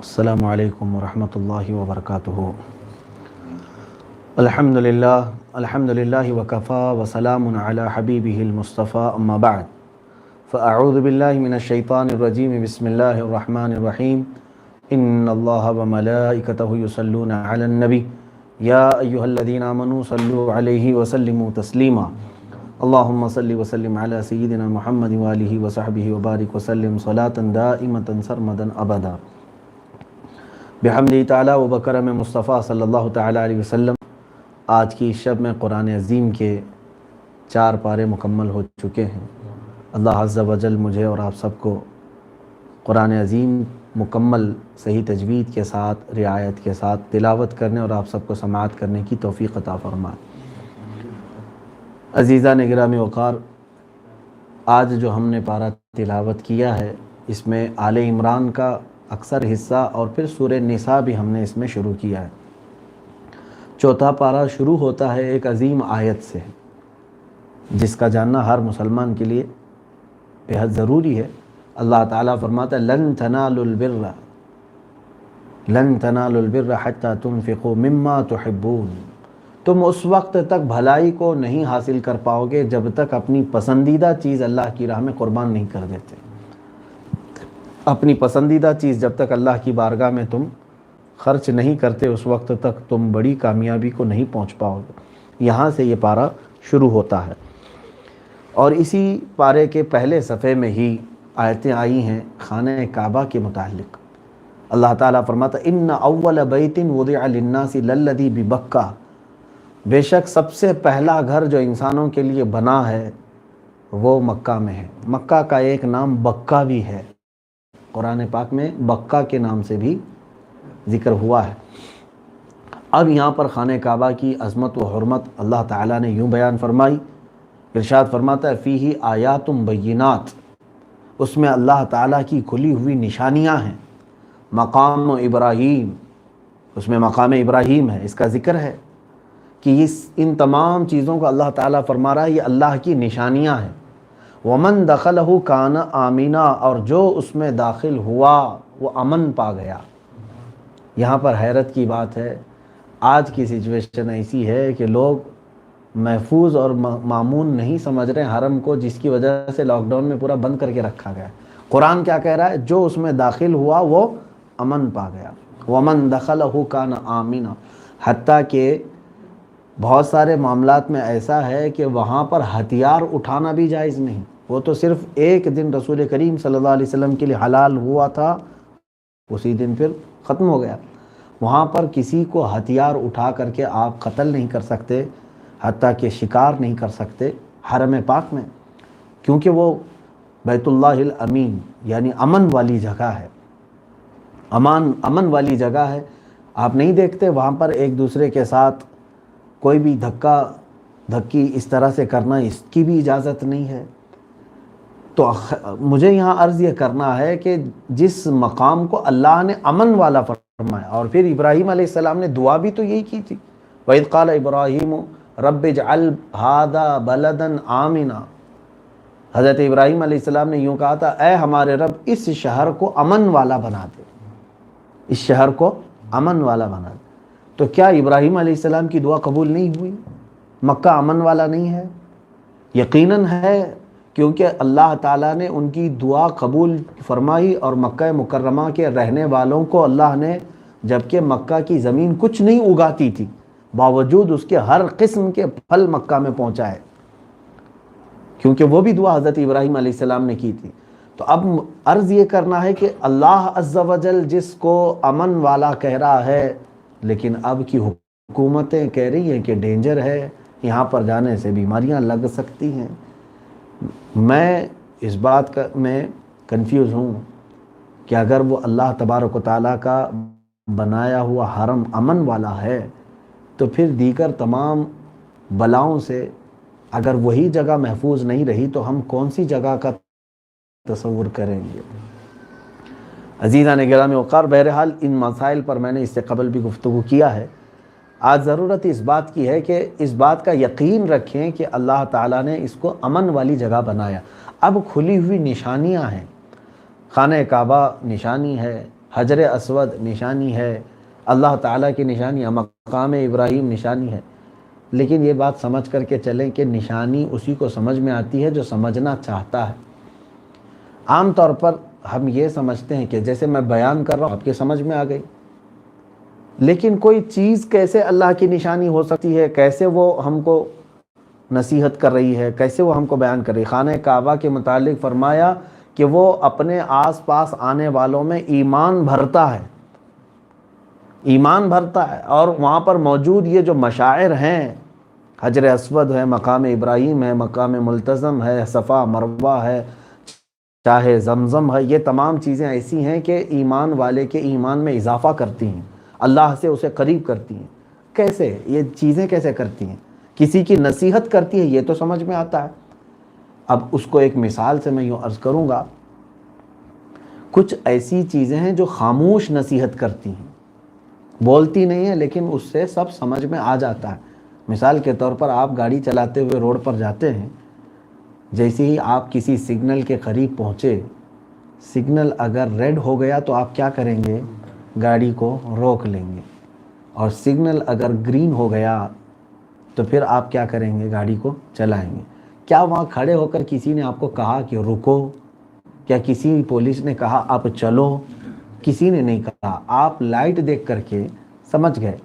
السلام علیکم ورحمۃ اللہ وبرکاتہ۔ الحمدللہ وکفا وسلام علی حبیبہ المصطفیٰ اما بعد فاعوذ باللہ من الشیطان الرجیم بسم اللہ الرحمن الرحیم ان اللہ وملائکتہ یصلون علی النبی یا ایہا الذین آمنوا صلوا علیہ وسلموا تسلیما اللہم صلی وسلم علی سیدنا محمد وآلہ وصحبہ وبارک وسلم صلاة دائمة سرمدا ابدا بحمدہ تعالی و بکرم مصطفیٰ صلی اللہ تعالی علیہ وسلم۔ آج کی شب میں قرآن عظیم کے 4 پارے مکمل ہو چکے ہیں۔ اللہ عز و جل مجھے اور آپ سب کو قرآن عظیم مکمل صحیح تجوید کے ساتھ رعایت کے ساتھ تلاوت کرنے اور آپ سب کو سماعت کرنے کی توفیق عطا فرمائے۔ عزیزان گرامی وقار، آج جو ہم نے پارہ تلاوت کیا ہے اس میں آل عمران کا اکثر حصہ اور پھر سورہ نساء بھی ہم نے اس میں شروع کیا ہے۔ چوتھا پارہ شروع ہوتا ہے ایک عظیم آیت سے جس کا جاننا ہر مسلمان کے لیے بہت ضروری ہے۔ اللہ تعالیٰ فرماتا ہے لن تنالوا البر حتی تنفقوا مما تحبون، تم اس وقت تک بھلائی کو نہیں حاصل کر پاؤ گے جب تک اپنی پسندیدہ چیز اللہ کی راہ میں قربان نہیں کر دیتے۔ اپنی پسندیدہ چیز جب تک اللہ کی بارگاہ میں تم خرچ نہیں کرتے اس وقت تک تم بڑی کامیابی کو نہیں پہنچ پاؤ گے۔ یہاں سے یہ پارہ شروع ہوتا ہے اور اسی پارے کے پہلے صفحے میں ہی آیتیں آئی ہیں خانہ کعبہ کے متعلق۔ اللہ تعالیٰ فرماتا ان اول بیت وضع للناس للذی ببکہ، بے شک سب سے پہلا گھر جو انسانوں کے لیے بنا ہے وہ مکہ میں ہے۔ مکہ کا ایک نام بکہ بھی ہے، قرآن پاک میں بکہ کے نام سے بھی ذکر ہوا ہے۔ اب یہاں پر خانہ کعبہ کی عظمت و حرمت اللہ تعالیٰ نے یوں بیان فرمائی۔ ارشاد فرماتا ہے فیہ آیات بینات، اس میں اللہ تعالیٰ کی کھلی ہوئی نشانیاں ہیں۔ مقام ابراہیم، اس میں مقام ابراہیم ہے، اس کا ذکر ہے کہ ان تمام چیزوں کو اللہ تعالیٰ فرما رہا ہے یہ اللہ کی نشانیاں ہیں۔ ومن دخلہ کان آمینہ، اور جو اس میں داخل ہوا وہ امن پا گیا۔ یہاں پر حیرت کی بات ہے، آج کی سچویشن ایسی ہے کہ لوگ محفوظ اور مامون نہیں سمجھ رہے حرم کو، جس کی وجہ سے لاک ڈاؤن میں پورا بند کر کے رکھا گیا ہے۔ قرآن کیا کہہ رہا ہے؟ جو اس میں داخل ہوا وہ امن پا گیا۔ ومن دخلہ کان آمینہ، حتیٰ کہ بہت سارے معاملات میں ایسا ہے کہ وہاں پر ہتھیار اٹھانا بھی جائز نہیں۔ وہ تو صرف ایک دن رسول کریم صلی اللہ علیہ وسلم کے لیے حلال ہوا تھا، اسی دن پھر ختم ہو گیا۔ وہاں پر کسی کو ہتھیار اٹھا کر کے آپ قتل نہیں کر سکتے، حتیٰ کہ شکار نہیں کر سکتے حرم پاک میں، کیونکہ وہ بیت اللہ الامین یعنی امن والی جگہ ہے۔ امن والی جگہ ہے۔ آپ نہیں دیکھتے وہاں پر ایک دوسرے کے ساتھ کوئی بھی دھکی اس طرح سے کرنا، اس کی بھی اجازت نہیں ہے۔ تو مجھے یہاں عرض یہ کرنا ہے کہ جس مقام کو اللہ نے امن والا فرمایا، اور پھر ابراہیم علیہ السلام نے دعا بھی تو یہی کی تھی، وَإِذْ قَالَ إِبْرَاهِيمُ رَبِّ اجْعَلْ هَٰذَا بَلَدًا آمِنًا، حضرت ابراہیم علیہ السلام نے یوں کہا تھا اے ہمارے رب اس شہر کو امن والا بنا دے، اس شہر کو امن والا بنا دے۔ تو کیا ابراہیم علیہ السلام کی دعا قبول نہیں ہوئی؟ مکہ امن والا نہیں ہے؟ یقیناً ہے، کیونکہ اللہ تعالیٰ نے ان کی دعا قبول فرمائی، اور مکہ مکرمہ کے رہنے والوں کو اللہ نے، جبکہ مکہ کی زمین کچھ نہیں اگاتی تھی، باوجود اس کے ہر قسم کے پھل مکہ میں پہنچائے، کیونکہ وہ بھی دعا حضرت ابراہیم علیہ السلام نے کی تھی۔ تو اب عرض یہ کرنا ہے کہ اللہ عز و جل جس کو امن والا کہہ رہا ہے، لیکن اب کی حکومتیں کہہ رہی ہیں کہ ڈینجر ہے، یہاں پر جانے سے بیماریاں لگ سکتی ہیں۔ میں اس بات کا میں کنفیوز ہوں کہ اگر وہ اللہ تبارک و تعالیٰ کا بنایا ہوا حرم امن والا ہے تو پھر دیگر تمام بلاؤں سے اگر وہی جگہ محفوظ نہیں رہی تو ہم کون سی جگہ کا تصور کریں گے؟ عزیزان گرامی وقار، بہرحال ان مسائل پر میں نے اس سے قبل بھی گفتگو کیا ہے۔ آج ضرورت اس بات کی ہے کہ اس بات کا یقین رکھیں کہ اللہ تعالیٰ نے اس کو امن والی جگہ بنایا۔ اب کھلی ہوئی نشانیاں ہیں، خانہ کعبہ نشانی ہے، حجر اسود نشانی ہے، اللہ تعالیٰ کی نشانی ہے، مقام ابراہیم نشانی ہے، لیکن یہ بات سمجھ کر کے چلیں کہ نشانی اسی کو سمجھ میں آتی ہے جو سمجھنا چاہتا ہے۔ عام طور پر ہم یہ سمجھتے ہیں کہ جیسے میں بیان کر رہا ہوں آپ کے سمجھ میں آ گئی، لیکن کوئی چیز کیسے اللہ کی نشانی ہو سکتی ہے، کیسے وہ ہم کو نصیحت کر رہی ہے، کیسے وہ ہم کو بیان کر رہی ہے۔ خانہ کعبہ کے متعلق فرمایا کہ وہ اپنے آس پاس آنے والوں میں ایمان بھرتا ہے، ایمان بھرتا ہے، اور وہاں پر موجود یہ جو مشاعر ہیں، حجر اسود ہے، مقام ابراہیم ہے، مقام ملتزم ہے، صفا مروہ ہے، چاہے زمزم ہے، یہ تمام چیزیں ایسی ہیں کہ ایمان والے کے ایمان میں اضافہ کرتی ہیں، اللہ سے اسے قریب کرتی ہیں۔ کیسے یہ چیزیں کیسے کرتی ہیں؟ کسی کی نصیحت کرتی ہے، یہ تو سمجھ میں آتا ہے۔ اب اس کو ایک مثال سے میں یوں عرض کروں گا، کچھ ایسی چیزیں ہیں جو خاموش نصیحت کرتی ہیں، بولتی نہیں ہیں لیکن اس سے سب سمجھ میں آ جاتا ہے۔ مثال کے طور پر آپ گاڑی چلاتے ہوئے روڈ پر جاتے ہیں، جیسے ہی آپ کسی سگنل کے قریب پہنچے، سگنل اگر ریڈ ہو گیا تو آپ کیا کریں گے؟ گاڑی کو روک لیں گے، اور سگنل اگر گرین ہو گیا تو پھر آپ کیا کریں گے؟ گاڑی کو چلائیں گے۔ کیا وہاں کھڑے ہو کر کسی نے آپ کو کہا کہ رکو؟ کیا کسی پولیس نے کہا آپ چلو؟ کسی نے نہیں کہا۔ آپ لائٹ دیکھ کر کے سمجھ گئے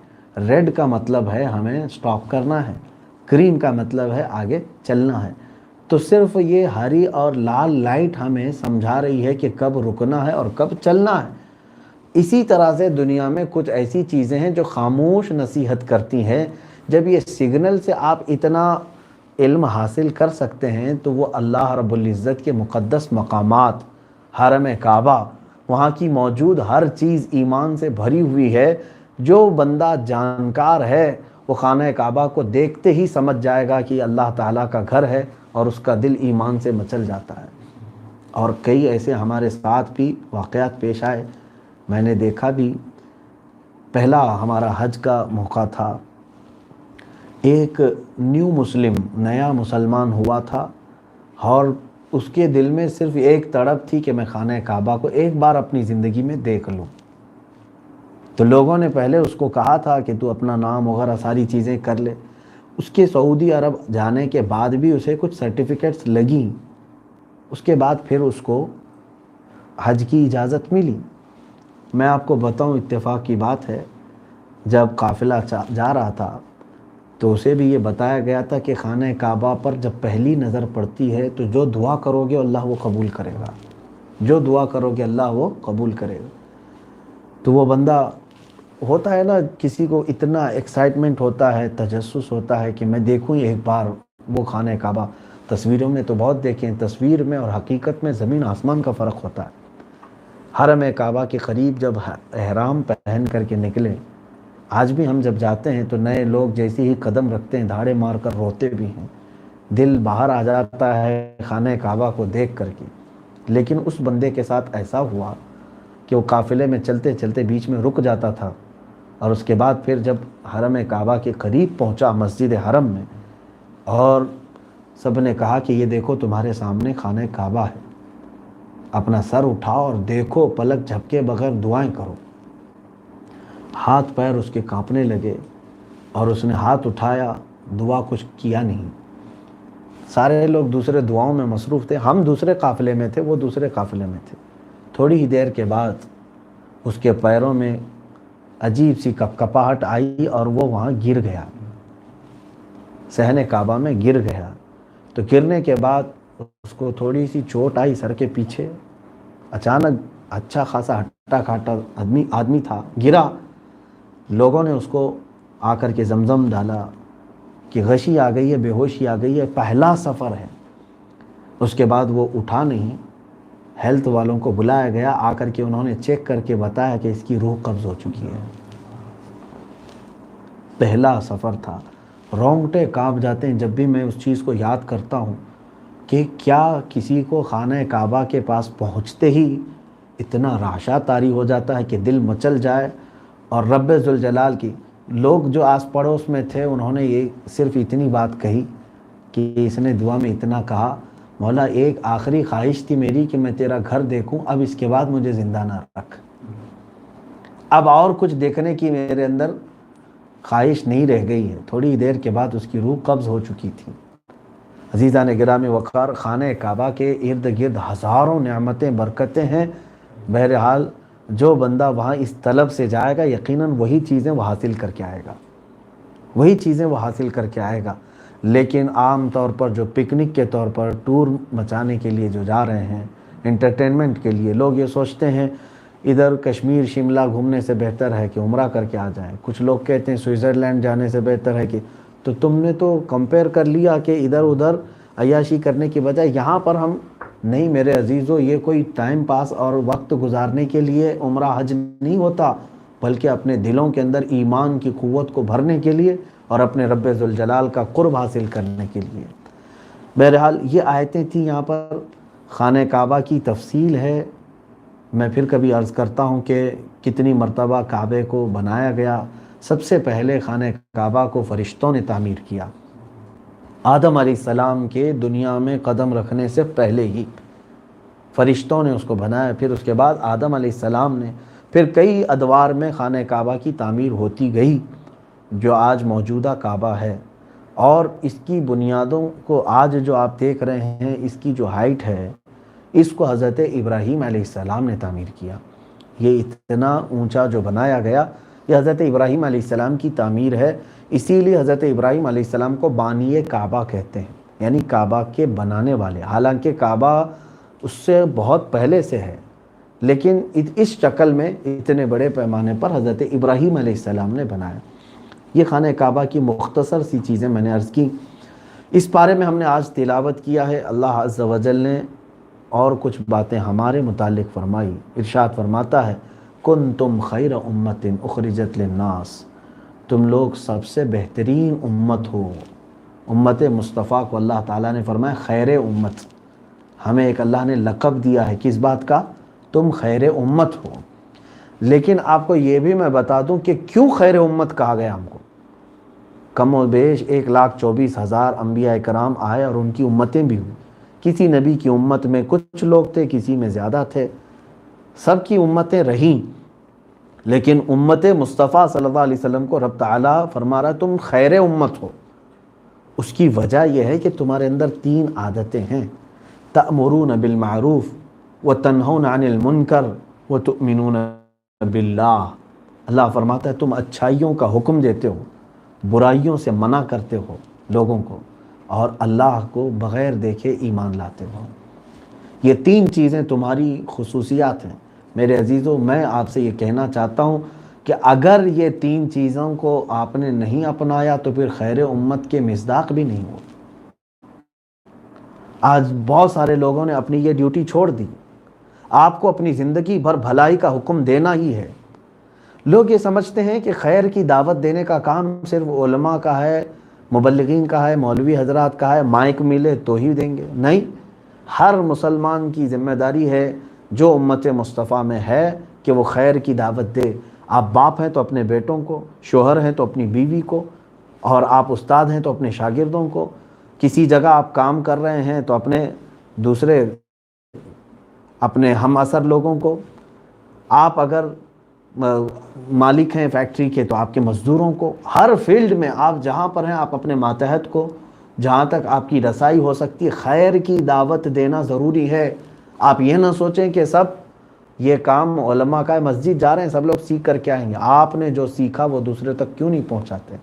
ریڈ کا مطلب ہے ہمیں سٹاپ کرنا ہے، گرین کا مطلب ہے آگے چلنا ہے۔ تو صرف یہ ہری اور لال لائٹ ہمیں سمجھا رہی ہے کہ کب رکنا ہے اور کب چلنا ہے۔ اسی طرح سے دنیا میں کچھ ایسی چیزیں ہیں جو خاموش نصیحت کرتی ہیں۔ جب یہ سگنل سے آپ اتنا علم حاصل کر سکتے ہیں تو وہ اللہ رب العزت کے مقدس مقامات، حرم کعبہ، وہاں کی موجود ہر چیز ایمان سے بھری ہوئی ہے۔ جو بندہ جانکار ہے وہ خانہ کعبہ کو دیکھتے ہی سمجھ جائے گا کہ اللہ تعالیٰ کا گھر ہے، اور اس کا دل ایمان سے مچل جاتا ہے۔ اور کئی ایسے ہمارے ساتھ بھی واقعات پیش آئے، میں نے دیکھا بھی۔ پہلا ہمارا حج کا موقع تھا، ایک نیو مسلم، نیا مسلمان ہوا تھا، اور اس کے دل میں صرف ایک تڑپ تھی کہ میں خانہ کعبہ کو ایک بار اپنی زندگی میں دیکھ لوں۔ تو لوگوں نے پہلے اس کو کہا تھا کہ تو اپنا نام وغیرہ ساری چیزیں کر لے۔ اس کے سعودی عرب جانے کے بعد بھی اسے کچھ سرٹیفکیٹس لگیں، اس کے بعد پھر اس کو حج کی اجازت ملی۔ میں آپ کو بتاؤں، اتفاق کی بات ہے، جب قافلہ جا رہا تھا تو اسے بھی یہ بتایا گیا تھا کہ خانہ کعبہ پر جب پہلی نظر پڑتی ہے تو جو دعا کرو گے اللہ وہ قبول کرے گا، جو دعا کرو گے اللہ وہ قبول کرے گا۔ تو وہ بندہ ہوتا ہے نا، کسی کو اتنا ایکسائٹمنٹ ہوتا ہے، تجسس ہوتا ہے کہ میں دیکھوں ایک بار وہ خانہ کعبہ۔ تصویروں میں تو بہت دیکھیں، تصویر میں اور حقیقت میں زمین آسمان کا فرق ہوتا ہے۔ حرم کعبہ کے قریب جب احرام پہن کر کے نکلے، آج بھی ہم جب جاتے ہیں تو نئے لوگ جیسے ہی قدم رکھتے ہیں دھاڑے مار کر روتے بھی ہیں، دل باہر آ جاتا ہے خانہ کعبہ کو دیکھ کر کے۔ لیکن اس بندے کے ساتھ ایسا ہوا کہ وہ قافلے میں چلتے چلتے بیچ میں رک جاتا تھا، اور اس کے بعد پھر جب حرم کعبہ کے قریب پہنچا، مسجد حرم میں، اور سب نے کہا کہ یہ دیکھو تمہارے سامنے خانہ کعبہ ہے، اپنا سر اٹھاؤ اور دیکھو، پلک جھپکے بغیر دعائیں کرو۔ ہاتھ پیر اس کے کانپنے لگے، اور اس نے ہاتھ اٹھایا، دعا کچھ کیا نہیں۔ سارے لوگ دوسرے دعاؤں میں مصروف تھے، ہم دوسرے قافلے میں تھے، وہ دوسرے قافلے میں تھے۔ تھوڑی ہی دیر کے بعد اس کے پیروں میں عجیب سی کپکپاہٹ آئی اور وہ وہاں گر گیا، صحن کعبہ میں گر گیا۔ تو گرنے کے بعد اس کو تھوڑی سی چوٹ آئی سر کے پیچھے، اچانک اچھا خاصا ہٹا کھاٹا آدمی تھا، گرا۔ لوگوں نے اس کو آ کر کے زمزم ڈالا کہ غشی آ گئی ہے، بے ہوشی آ گئی ہے، پہلا سفر ہے۔ اس کے بعد وہ اٹھا نہیں، ہیلتھ والوں کو بلایا گیا، آ کر کے انہوں نے چیک کر کے بتایا کہ اس کی روح قبض ہو چکی ہے۔ پہلا سفر تھا، رونگٹے کانپ جاتے ہیں جب بھی میں اس چیز کو یاد کرتا ہوں کہ کیا کسی کو خانہ کعبہ کے پاس پہنچتے ہی اتنا رعشہ طاری ہو جاتا ہے کہ دل مچل جائے۔ اور رب ذوالجلال کی لوگ جو آس پڑوس میں تھے انہوں نے یہ صرف اتنی بات کہی کہ اس نے دعا میں اتنا کہا، مولا ایک آخری خواہش تھی میری کہ میں تیرا گھر دیکھوں، اب اس کے بعد مجھے زندہ نہ رکھ۔ اب اور کچھ دیکھنے کی میرے اندر خواہش نہیں رہ گئی ہے۔ تھوڑی دیر کے بعد اس کی روح قبض ہو چکی تھی۔ عزیزان گرامی وقار، خانہ کعبہ کے ارد گرد ہزاروں نعمتیں، برکتیں ہیں۔ بہرحال جو بندہ وہاں اس طلب سے جائے گا یقیناً وہی چیزیں وہ حاصل کر کے آئے گا، وہی چیزیں وہ حاصل کر کے آئے گا۔ لیکن عام طور پر جو پکنک کے طور پر ٹور مچانے کے لیے جو جا رہے ہیں، انٹرٹینمنٹ کے لیے، لوگ یہ سوچتے ہیں ادھر کشمیر شملہ گھومنے سے بہتر ہے کہ عمرہ کر کے آ جائیں۔ کچھ لوگ کہتے ہیں سوئٹزرلینڈ جانے سے بہتر ہے کہ، تو تم نے تو کمپیئر کر لیا کہ ادھر ادھر عیاشی کرنے کی بجائے یہاں پر ہم نہیں۔ میرے عزیزو، یہ کوئی ٹائم پاس اور وقت گزارنے کے لیے عمرہ حج نہیں ہوتا، بلکہ اپنے دلوں کے اندر ایمان کی قوت کو بھرنے کے لیے اور اپنے رب ذوالجلال کا قرب حاصل کرنے کے لیے۔ بہرحال یہ آیتیں تھیں، یہاں پر خانہ کعبہ کی تفصیل ہے۔ میں پھر کبھی عرض کرتا ہوں کہ کتنی مرتبہ کعبے کو بنایا گیا۔ سب سے پہلے خانہ کعبہ کو فرشتوں نے تعمیر کیا، آدم علیہ السلام کے دنیا میں قدم رکھنے سے پہلے ہی فرشتوں نے اس کو بنایا۔ پھر اس کے بعد آدم علیہ السلام نے، پھر کئی ادوار میں خانہ کعبہ کی تعمیر ہوتی گئی، جو آج موجودہ کعبہ ہے۔ اور اس کی بنیادوں کو آج جو آپ دیکھ رہے ہیں، اس کی جو ہائٹ ہے، اس کو حضرت ابراہیم علیہ السلام نے تعمیر کیا۔ یہ اتنا اونچا جو بنایا گیا، یہ حضرت ابراہیم علیہ السلام کی تعمیر ہے۔ اسی لیے حضرت ابراہیم علیہ السلام کو بانی کعبہ کہتے ہیں، یعنی کعبہ کے بنانے والے۔ حالانکہ کعبہ اس سے بہت پہلے سے ہے، لیکن اس شکل میں اتنے بڑے پیمانے پر حضرت ابراہیم علیہ السلام نے بنایا۔ یہ خانہ کعبہ کی مختصر سی چیزیں میں نے عرض کی۔ اس بارے میں ہم نے آج تلاوت کیا ہے۔ اللہ عز و جل نے اور کچھ باتیں ہمارے متعلق فرمائی۔ ارشاد فرماتا ہے، کنتم خیر امت اخرجت للناس، تم لوگ سب سے بہترین امت ہو۔ امت مصطفیٰ کو اللہ تعالیٰ نے فرمایا خیر امت۔ ہمیں ایک اللہ نے لقب دیا ہے، کس بات کا؟ تم خیر امت ہو۔ لیکن آپ کو یہ بھی میں بتا دوں کہ کیوں خیر امت کہا گیا ہم کو۔ کم و بیش 1,24,000 انبیاء کرام آئے اور ان کی امتیں بھی ہوئی۔ کسی نبی کی امت میں کچھ لوگ تھے، کسی میں زیادہ تھے، سب کی امتیں رہیں، لیکن امت مصطفیٰ صلی اللہ علیہ وسلم کو رب تعالیٰ فرما رہا ہے تم خیر امت ہو۔ اس کی وجہ یہ ہے کہ تمہارے اندر 3 عادتیں ہیں، تأمرون بالمعروف وتنہون عن المنکر وتؤمنون باللہ۔ اللہ فرماتا ہے تم اچھائیوں کا حکم دیتے ہو، برائیوں سے منع کرتے ہو لوگوں کو، اور اللہ کو بغیر دیکھے ایمان لاتے ہو۔ یہ 3 چیزیں تمہاری خصوصیات ہیں۔ میرے عزیزو، میں آپ سے یہ کہنا چاہتا ہوں کہ اگر یہ 3 چیزوں کو آپ نے نہیں اپنایا تو پھر خیر امت کے مصداق بھی نہیں ہو۔ آج بہت سارے لوگوں نے اپنی یہ ڈیوٹی چھوڑ دی۔ آپ کو اپنی زندگی بھر بھلائی کا حکم دینا ہی ہے۔ لوگ یہ سمجھتے ہیں کہ خیر کی دعوت دینے کا کام صرف علماء کا ہے، مبلغین کا ہے، مولوی حضرات کا ہے، مائک ملے تو ہی دیں گے۔ نہیں، ہر مسلمان کی ذمہ داری ہے جو امت مصطفیٰ میں ہے کہ وہ خیر کی دعوت دے۔ آپ باپ ہیں تو اپنے بیٹوں کو، شوہر ہیں تو اپنی بیوی کو، اور آپ استاد ہیں تو اپنے شاگردوں کو، کسی جگہ آپ کام کر رہے ہیں تو اپنے دوسرے اپنے ہم اثر لوگوں کو، آپ اگر مالک ہیں فیکٹری کے تو آپ کے مزدوروں کو، ہر فیلڈ میں آپ جہاں پر ہیں آپ اپنے ماتحت کو، جہاں تک آپ کی رسائی ہو سکتی ہے خیر کی دعوت دینا ضروری ہے۔ آپ یہ نہ سوچیں کہ سب یہ کام علماء کا ہے، مسجد جا رہے ہیں سب لوگ سیکھ کر کے آئیں گے۔ آپ نے جو سیکھا وہ دوسرے تک کیوں نہیں پہنچاتے؟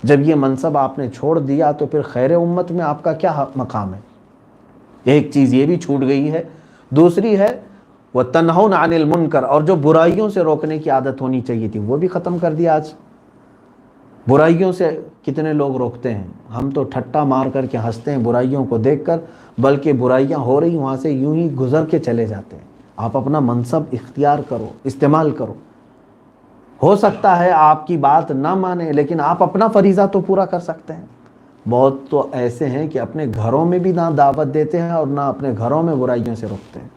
جب یہ منصب آپ نے چھوڑ دیا تو پھر خیر امت میں آپ کا کیا مقام ہے؟ ایک چیز یہ بھی چھوٹ گئی ہے۔ دوسری ہے وَتَنْهُونَ عَنِ الْمُنْكَرِ، اور جو برائیوں سے روکنے کی عادت ہونی چاہیے تھی وہ بھی ختم کر دیا۔ آج برائیوں سے کتنے لوگ روکتے ہیں؟ ہم تو ٹھٹا مار کر کے ہنستے ہیں برائیوں کو دیکھ کر، بلکہ برائیاں ہو رہی وہاں سے یوں ہی گزر کے چلے جاتے ہیں۔ آپ اپنا منصب اختیار کرو، استعمال کرو۔ ہو سکتا ہے آپ کی بات نہ مانے، لیکن آپ اپنا فریضہ تو پورا کر سکتے ہیں۔ بہت تو ایسے ہیں کہ اپنے گھروں میں بھی نہ دعوت دیتے ہیں اور نہ اپنے گھروں میں برائیوں سے روکتے ہیں۔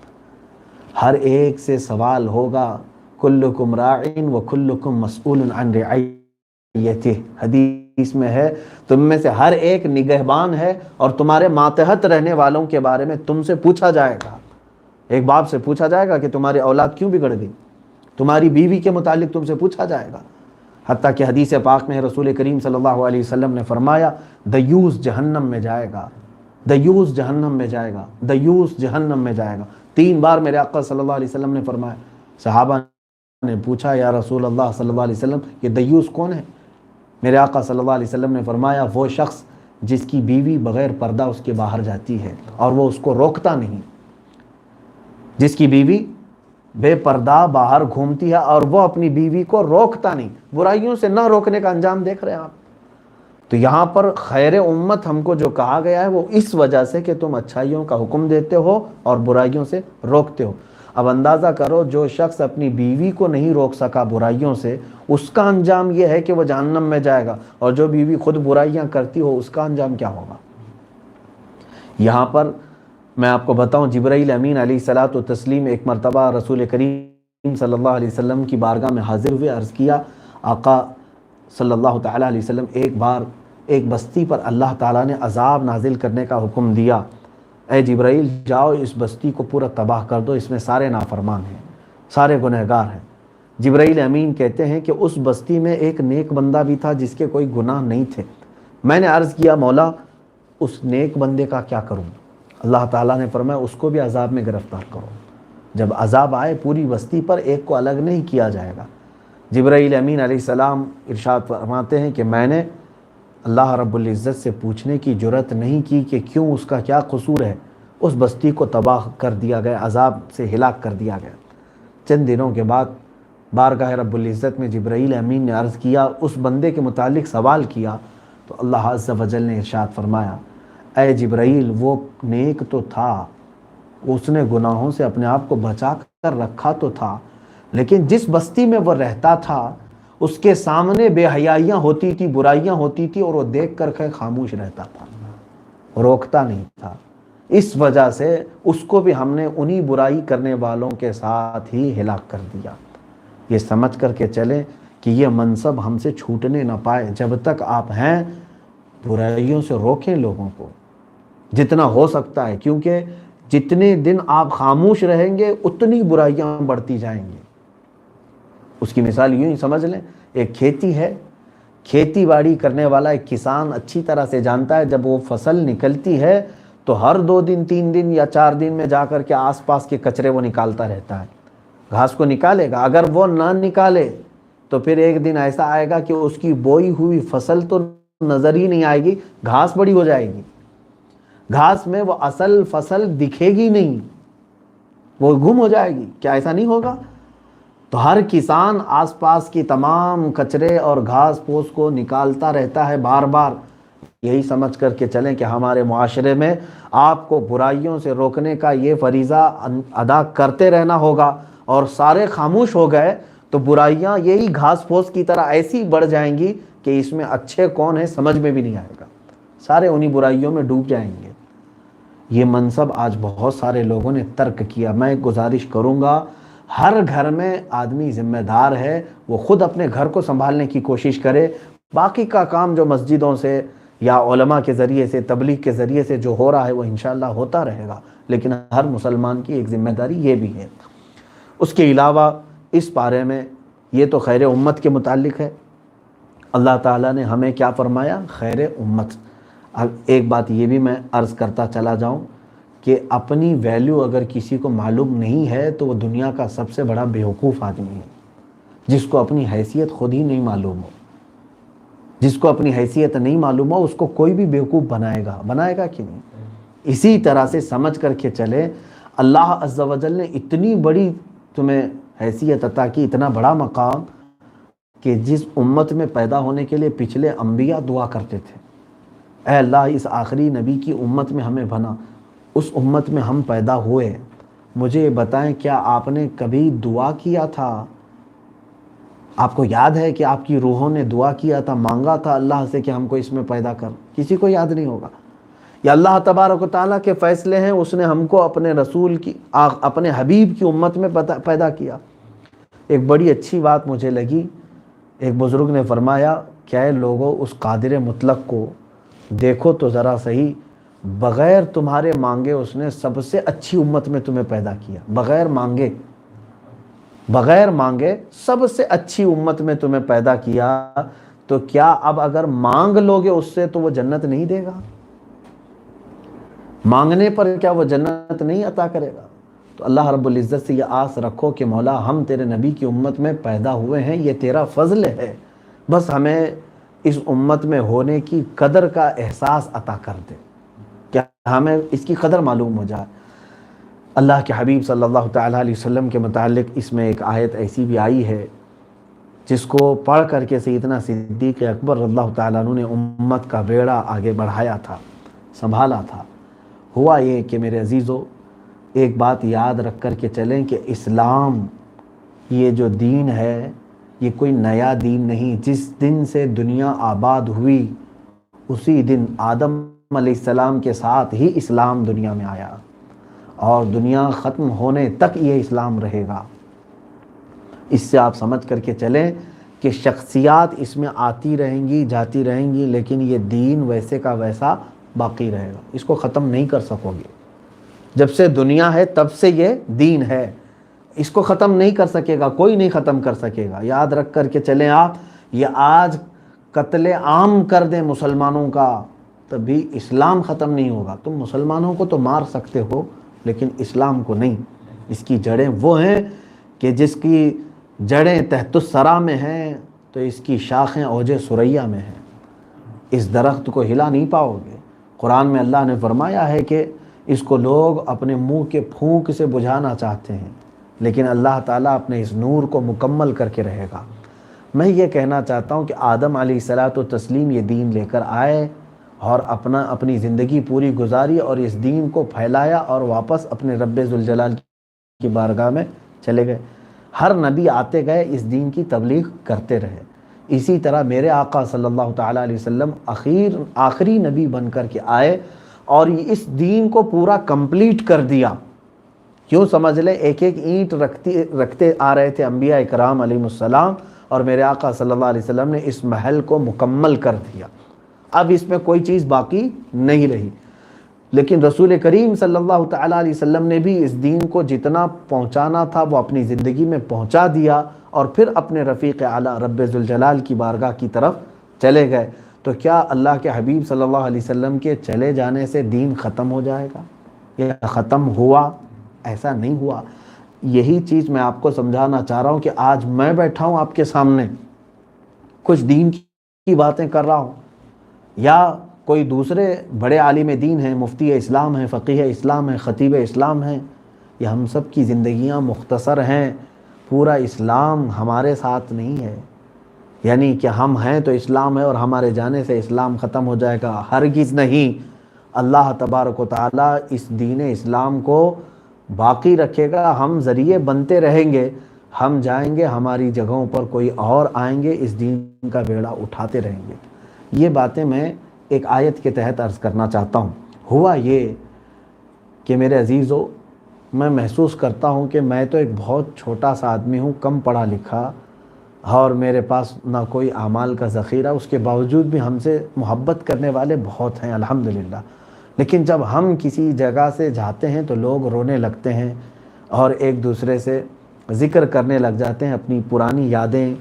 ہر ایک سے سوال ہوگا، کلکم راعٍ وکلکم مسئول عن رعیتہ، حدیث میں ہے تم میں سے ہر ایک نگہبان ہے اور تمہارے ماتحت رہنے والوں کے بارے میں تم سے پوچھا جائے گا۔ ایک باپ سے پوچھا جائے گا کہ تمہاری اولاد کیوں بگڑ گئی؟ تمہاری بیوی کے متعلق تم سے پوچھا جائے گا۔ حتیٰ کہ حدیث پاک میں رسول کریم صلی اللہ علیہ وسلم نے فرمایا دیوس جہنم میں جائے گا، دیوس جہنم میں جائے گا، دیوس جہنم میں جائے گا، 3 بار میرے آقا صلی اللہ علیہ وسلم نے فرمایا۔ صحابہ نے پوچھا یا رسول اللہ صلی اللہ علیہ وسلم یہ دیوس کون ہے؟ میرے آقا صلی اللہ علیہ وسلم نے فرمایا وہ شخص جس کی بیوی بغیر پردہ اس کے باہر جاتی ہے اور وہ اس کو روکتا نہیں، جس کی بیوی بے پردہ باہر گھومتی ہے اور وہ اپنی بیوی کو روکتا نہیں، برائیوں سے نہ روکنے کا انجام دیکھ رہے ہیں آپ۔ تو یہاں پر خیر امت ہم کو جو کہا گیا ہے وہ اس وجہ سے کہ تم اچھائیوں کا حکم دیتے ہو اور برائیوں سے روکتے ہو۔ اب اندازہ کرو جو شخص اپنی بیوی کو نہیں روک سکا برائیوں سے، اس کا انجام یہ ہے کہ وہ جہنم میں جائے گا، اور جو بیوی خود برائیاں کرتی ہو اس کا انجام کیا ہوگا۔ یہاں پر میں آپ کو بتاؤں، جبرائیل امین علیہ الصلاۃ والتسلیم ایک مرتبہ رسول کریم صلی اللہ علیہ وسلم کی بارگاہ میں حاضر ہوئے، عرض کیا آقا صلی اللہ تعالیٰ علیہ وسلم ایک بار ایک بستی پر اللہ تعالیٰ نے عذاب نازل کرنے کا حکم دیا، اے جبرائیل جاؤ اس بستی کو پورا تباہ کر دو، اس میں سارے نافرمان ہیں، سارے گنہگار ہیں۔ جبرائیل امین کہتے ہیں کہ اس بستی میں ایک نیک بندہ بھی تھا جس کے کوئی گناہ نہیں تھے۔ میں نے عرض کیا مولا اس نیک بندے کا کیا کروں؟ اللہ تعالیٰ نے فرمایا اس کو بھی عذاب میں گرفتار کرو، جب عذاب آئے پوری بستی پر ایک کو الگ نہیں کیا جائے گا۔ جبرائیل امین علیہ السلام ارشاد فرماتے ہیں کہ میں نے اللہ رب العزت سے پوچھنے کی جرأت نہیں کی کہ کیوں، اس کا کیا قصور ہے، اس بستی کو تباہ کر دیا گیا، عذاب سے ہلاک کر دیا گیا۔ چند دنوں کے بعد بارگاہ رب العزت میں جبرائیل امین نے عرض کیا، اس بندے کے متعلق سوال کیا، تو اللہ عز و جل نے ارشاد فرمایا اے جبرائیل وہ نیک تو تھا، اس نے گناہوں سے اپنے آپ کو بچا کر رکھا تو تھا، لیکن جس بستی میں وہ رہتا تھا اس کے سامنے بے حیائیاں ہوتی تھی، برائیاں ہوتی تھی، اور وہ دیکھ کر خاموش رہتا تھا، روکتا نہیں تھا۔ اس وجہ سے اس کو بھی ہم نے انہی برائی کرنے والوں کے ساتھ ہی ہلاک کر دیا۔ یہ سمجھ کر کے چلیں کہ یہ منصب ہم سے چھوٹنے نہ پائے، جب تک آپ ہیں برائیوں سے روکیں لوگوں کو جتنا ہو سکتا ہے، کیونکہ جتنے دن آپ خاموش رہیں گے اتنی برائیاں بڑھتی جائیں گی۔ اس کی مثال یوں ہی سمجھ لیں، ایک کھیتی ہے، کھیتی باڑی کرنے والا ایک کسان اچھی طرح سے جانتا ہے جب وہ فصل نکلتی ہے تو ہر 2 دن 3 دن یا 4 دن میں جا کر کے آس پاس کے کچرے وہ نکالتا رہتا ہے، گھاس کو نکالے گا۔ اگر وہ نہ نکالے تو پھر ایک دن ایسا آئے گا کہ اس کی بوئی ہوئی فصل تو نظر ہی نہیں آئے گی، گھاس بڑی ہو جائے گی، گھاس میں وہ اصل فصل دکھے گی نہیں، وہ گم ہو جائے گی۔ کیا ایسا نہیں ہوگا؟ تو ہر کسان آس پاس کی تمام کچرے اور گھاس پھوس کو نکالتا رہتا ہے بار بار۔ یہی سمجھ کر کے چلیں کہ ہمارے معاشرے میں آپ کو برائیوں سے روکنے کا یہ فریضہ ادا کرتے رہنا ہوگا، اور سارے خاموش ہو گئے تو برائیاں یہی گھاس پھوس کی طرح ایسی بڑھ جائیں گی کہ اس میں اچھے کون ہیں سمجھ میں بھی نہیں آئے گا، سارے انہی برائیوں میں ڈوب جائیں گے۔ یہ منصب آج بہت سارے لوگوں نے ترک کیا۔ میں گزارش کروں گا ہر گھر میں آدمی ذمہ دار ہے، وہ خود اپنے گھر کو سنبھالنے کی کوشش کرے، باقی کا کام جو مسجدوں سے یا علماء کے ذریعے سے، تبلیغ کے ذریعے سے جو ہو رہا ہے وہ انشاءاللہ ہوتا رہے گا، لیکن ہر مسلمان کی ایک ذمہ داری یہ بھی ہے۔ اس کے علاوہ اس پارے میں یہ تو خیر امت کے متعلق ہے، اللہ تعالیٰ نے ہمیں کیا فرمایا؟ خیر امت۔ اب ایک بات یہ بھی میں عرض کرتا چلا جاؤں کہ اپنی ویلیو اگر کسی کو معلوم نہیں ہے تو وہ دنیا کا سب سے بڑا بیوقوف آدمی ہے، جس کو اپنی حیثیت خود ہی نہیں معلوم ہو۔ جس کو اپنی حیثیت نہیں معلوم ہو اس کو کوئی بھی بیوقوف بنائے گا کہ نہیں؟ اسی طرح سے سمجھ کر کے چلے اللہ عز و جل نے اتنی بڑی تمہیں حیثیت عطا کی، اتنا بڑا مقام، کہ جس امت میں پیدا ہونے کے لیے پچھلے انبیاء دعا کرتے تھے، اے اللہ اس آخری نبی کی امت میں ہمیں بنا، اس امت میں ہم پیدا ہوئے، مجھے بتائیں کیا آپ نے کبھی دعا کیا تھا؟ آپ کو یاد ہے کہ آپ کی روحوں نے دعا کیا تھا، مانگا تھا اللہ سے کہ ہم کو اس میں پیدا کر؟ کسی کو یاد نہیں ہوگا۔ یا اللہ تبارک و تعالیٰ کے فیصلے ہیں، اس نے ہم کو اپنے رسول کی، اپنے حبیب کی امت میں پیدا کیا۔ ایک بڑی اچھی بات مجھے لگی، ایک بزرگ نے فرمایا کہ اے لوگوں اس قادر مطلق کو دیکھو تو ذرا صحیح، بغیر تمہارے مانگے اس نے سب سے اچھی امت میں تمہیں پیدا کیا، بغیر مانگے۔ بغیر مانگے سب سے اچھی امت میں تمہیں پیدا کیا، تو کیا اب اگر مانگ لوگے اس سے تو وہ جنت نہیں دے گا؟ مانگنے پر کیا وہ جنت نہیں عطا کرے گا؟ تو اللہ رب العزت سے یہ آس رکھو کہ مولا ہم تیرے نبی کی امت میں پیدا ہوئے ہیں، یہ تیرا فضل ہے، بس ہمیں اس امت میں ہونے کی قدر کا احساس عطا کر دے، کیا ہمیں اس کی قدر معلوم ہو جائے۔ اللہ کے حبیب صلی اللہ تعالیٰ علیہ وسلم کے متعلق اس میں ایک آیت ایسی بھی آئی ہے جس کو پڑھ کر کے سیدنا صدیق اکبر رضی اللہ تعالیٰ عنہ نے امت کا بیڑا آگے بڑھایا تھا، سنبھالا تھا۔ ہوا یہ کہ میرے عزیزو، ایک بات یاد رکھ کر کے چلیں کہ اسلام یہ جو دین ہے یہ کوئی نیا دین نہیں۔ جس دن سے دنیا آباد ہوئی اسی دن آدم علیہ السلام کے ساتھ ہی اسلام دنیا میں آیا، اور دنیا ختم ہونے تک یہ اسلام رہے گا۔ اس سے آپ سمجھ کر کے چلیں کہ شخصیات اس میں آتی رہیں گی جاتی رہیں گی، لیکن یہ دین ویسے کا ویسا باقی رہے گا، اس کو ختم نہیں کر سکو گے۔ جب سے دنیا ہے تب سے یہ دین ہے، اس کو ختم نہیں کر سکے گا، کوئی نہیں ختم کر سکے گا۔ یاد رکھ کر کے چلیں آپ، یہ آج قتل عام کر دیں مسلمانوں کا تب بھی اسلام ختم نہیں ہوگا۔ تم مسلمانوں کو تو مار سکتے ہو لیکن اسلام کو نہیں۔ اس کی جڑیں وہ ہیں کہ جس کی جڑیں تحت الثری میں ہیں تو اس کی شاخیں اوج ثریا میں ہیں، اس درخت کو ہلا نہیں پاؤ گے۔ قرآن میں اللہ نے فرمایا ہے کہ اس کو لوگ اپنے منہ کے پھونک سے بجھانا چاہتے ہیں، لیکن اللہ تعالیٰ اپنے اس نور کو مکمل کر کے رہے گا۔ میں یہ کہنا چاہتا ہوں کہ آدم علیہ الصلوۃ والتسلیم یہ دین لے کر آئے اور اپنی زندگی پوری گزاری اور اس دین کو پھیلایا اور واپس اپنے رب ذوالجلال کی بارگاہ میں چلے گئے۔ ہر نبی آتے گئے اس دین کی تبلیغ کرتے رہے۔ اسی طرح میرے آقا صلی اللہ تعالیٰ علیہ وسلم آخری نبی بن کر کے آئے اور اس دین کو پورا کمپلیٹ کر دیا۔ کیوں سمجھ لیں، ایک ایک اینٹ رکھتے آ رہے تھے انبیاء اکرام علیہ السلام، اور میرے آقا صلی اللہ علیہ وسلم نے اس محل کو مکمل کر دیا۔ اب اس میں کوئی چیز باقی نہیں رہی، لیکن رسول کریم صلی اللہ تعالیٰ علیہ وسلم نے بھی اس دین کو جتنا پہنچانا تھا وہ اپنی زندگی میں پہنچا دیا، اور پھر اپنے رفیق اعلیٰ رب ذوالجلال کی بارگاہ کی طرف چلے گئے۔ تو کیا اللہ کے حبیب صلی اللہ علیہ وسلم کے چلے جانے سے دین ختم ہو جائے گا یا ختم ہوا؟ ایسا نہیں ہوا۔ یہی چیز میں آپ کو سمجھانا چاہ رہا ہوں کہ آج میں بیٹھا ہوں آپ کے سامنے، کچھ دین کی باتیں کر رہا ہوں، یا کوئی دوسرے بڑے عالم دین ہیں، مفتی اسلام ہیں، فقیہ اسلام ہیں، خطیب اسلام ہیں، یہ ہم سب کی زندگیاں مختصر ہیں، پورا اسلام ہمارے ساتھ نہیں ہے۔ یعنی کہ ہم ہیں تو اسلام ہے اور ہمارے جانے سے اسلام ختم ہو جائے گا، ہرگز نہیں۔ اللہ تبارک و تعالیٰ اس دین اسلام کو باقی رکھے گا، ہم ذریعے بنتے رہیں گے، ہم جائیں گے ہماری جگہوں پر کوئی اور آئیں گے، اس دین کا بیڑا اٹھاتے رہیں گے۔ یہ باتیں میں ایک آیت کے تحت عرض کرنا چاہتا ہوں۔ ہوا یہ کہ میرے عزیزو، میں محسوس کرتا ہوں کہ میں تو ایک بہت چھوٹا سا آدمی ہوں، کم پڑھا لکھا، اور میرے پاس نہ کوئی اعمال کا ذخیرہ، اس کے باوجود بھی ہم سے محبت کرنے والے بہت ہیں الحمدللہ۔ لیکن جب ہم کسی جگہ سے جاتے ہیں تو لوگ رونے لگتے ہیں اور ایک دوسرے سے ذکر کرنے لگ جاتے ہیں، اپنی پرانی یادیں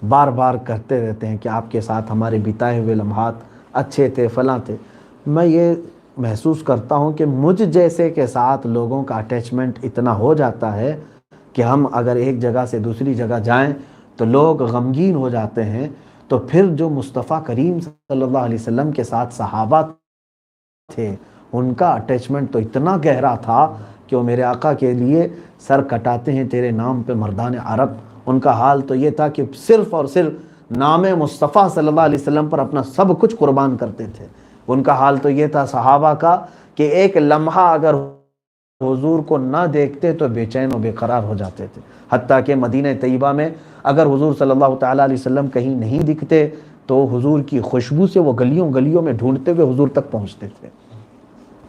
بار بار کرتے رہتے ہیں کہ آپ کے ساتھ ہمارے بتائے ہوئے لمحات اچھے تھے، فلاں تھے۔ میں یہ محسوس کرتا ہوں کہ مجھ جیسے کے ساتھ لوگوں کا اٹیچمنٹ اتنا ہو جاتا ہے کہ ہم اگر ایک جگہ سے دوسری جگہ جائیں تو لوگ غمگین ہو جاتے ہیں۔ تو پھر جو مصطفیٰ کریم صلی اللہ علیہ وسلم کے ساتھ صحابہ تھے، ان کا اٹیچمنٹ تو اتنا گہرا تھا کہ وہ میرے آقا کے لیے سر کٹاتے ہیں تیرے نام پہ مردان عرب۔ ان کا حال تو یہ تھا کہ صرف اور صرف نام مصطفیٰ صلی اللہ علیہ وسلم پر اپنا سب کچھ قربان کرتے تھے۔ ان کا حال تو یہ تھا صحابہ کا کہ ایک لمحہ اگر حضور کو نہ دیکھتے تو بے چین و بے قرار ہو جاتے تھے، حتیٰ کہ مدینہ طیبہ میں اگر حضور صلی اللہ تعالیٰ علیہ وسلم کہیں نہیں دکھتے تو حضور کی خوشبو سے وہ گلیوں گلیوں میں ڈھونڈتے ہوئے حضور تک پہنچتے تھے۔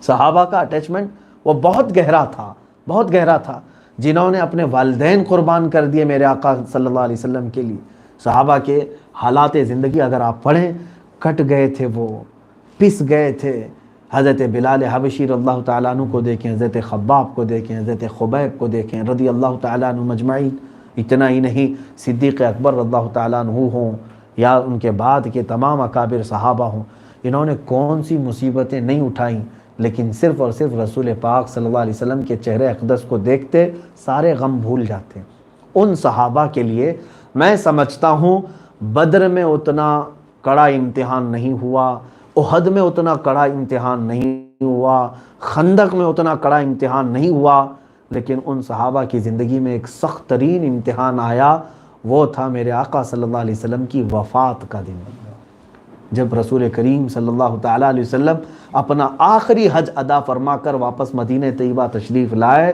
صحابہ کا اٹیچمنٹ وہ بہت گہرا تھا، بہت گہرا تھا، جنہوں نے اپنے والدین قربان کر دیے میرے آقا صلی اللہ علیہ وسلم کے لیے۔ صحابہ کے حالات زندگی اگر آپ پڑھیں، کٹ گئے تھے، وہ پس گئے تھے۔ حضرت بلال حبشی رضی اللہ تعالیٰ عنہ کو دیکھیں، حضرت خباب کو دیکھیں، حضرت خبیب کو دیکھیں رضی اللہ تعالیٰ عنہ مجمعین، اتنا ہی نہیں، صدیق اکبر رضی اللہ تعالیٰ عنہ ہوں یا ان کے بعد کے تمام اکابر صحابہ ہوں، انہوں نے کون سی مصیبتیں نہیں اٹھائیں، لیکن صرف اور صرف رسول پاک صلی اللہ علیہ وسلم کے چہرے اقدس کو دیکھتے سارے غم بھول جاتے۔ ان صحابہ کے لیے میں سمجھتا ہوں بدر میں اتنا کڑا امتحان نہیں ہوا، احد میں اتنا کڑا امتحان نہیں ہوا، خندق میں اتنا کڑا امتحان نہیں ہوا، لیکن ان صحابہ کی زندگی میں ایک سخت ترین امتحان آیا، وہ تھا میرے آقا صلی اللہ علیہ وسلم کی وفات کا دن، جب رسول کریم صلی اللہ تعالیٰ علیہ وسلم اپنا آخری حج ادا فرما کر واپس مدینہ طیبہ تشریف لائے۔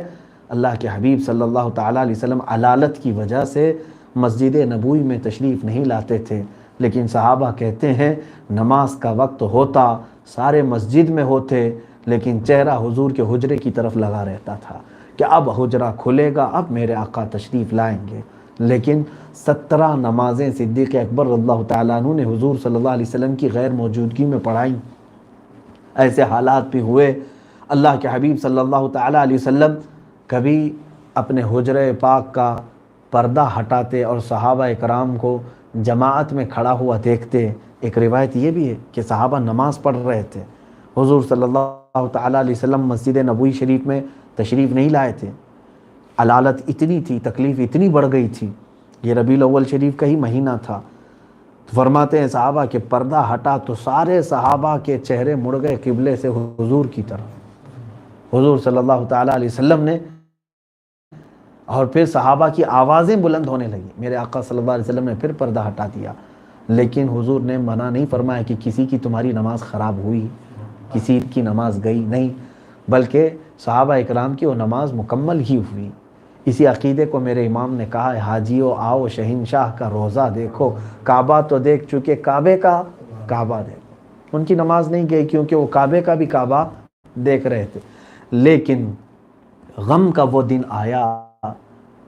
اللہ کے حبیب صلی اللہ تعالیٰ علیہ وسلم علالت کی وجہ سے مسجد نبوی میں تشریف نہیں لاتے تھے، لیکن صحابہ کہتے ہیں نماز کا وقت ہوتا سارے مسجد میں ہوتے، لیکن چہرہ حضور کے حجرے کی طرف لگا رہتا تھا کہ اب حجرہ کھلے گا، اب میرے آقا تشریف لائیں گے۔ لیکن 17 نمازیں صدیق اکبر رضی اللہ تعالیٰ عنہ نے حضور صلی اللہ علیہ وسلم کی غیر موجودگی میں پڑھائیں۔ ایسے حالات بھی ہوئے اللہ کے حبیب صلی اللہ تعالیٰ علیہ وسلم کبھی اپنے حجرہ پاک کا پردہ ہٹاتے اور صحابہ اکرام کو جماعت میں کھڑا ہوا دیکھتے۔ ایک روایت یہ بھی ہے کہ صحابہ نماز پڑھ رہے تھے، حضور صلی اللہ تعالیٰ علیہ وسلم مسجد نبوی شریف میں تشریف نہیں لائے تھے، علالت اتنی تھی، تکلیف اتنی بڑھ گئی تھی، یہ ربیع الاول شریف کا ہی مہینہ تھا۔ فرماتے ہیں صحابہ کہ پردہ ہٹا تو سارے صحابہ کے چہرے مڑ گئے قبلے سے حضور کی طرف، حضور صلی اللہ تعالیٰ علیہ وسلم نے، اور پھر صحابہ کی آوازیں بلند ہونے لگی، میرے آقا صلی اللہ علیہ وسلم نے پھر پردہ ہٹا دیا، لیکن حضور نے منع نہیں فرمایا کہ کسی کی تمہاری نماز خراب ہوئی، کسی کی نماز گئی، نہیں، بلکہ صحابہ اکرام کی وہ نماز مکمل ہی ہوئی۔ اسی عقیدے کو میرے امام نے کہا ہے، حاجیو آؤ شہنشاہ کا روزہ دیکھو، کعبہ تو دیکھ چکے، کعبے کا کعبہ دیکھو۔ ان کی نماز نہیں گئی کیونکہ وہ کعبے کا بھی کعبہ دیکھ رہے تھے، لیکن غم کا وہ دن آیا،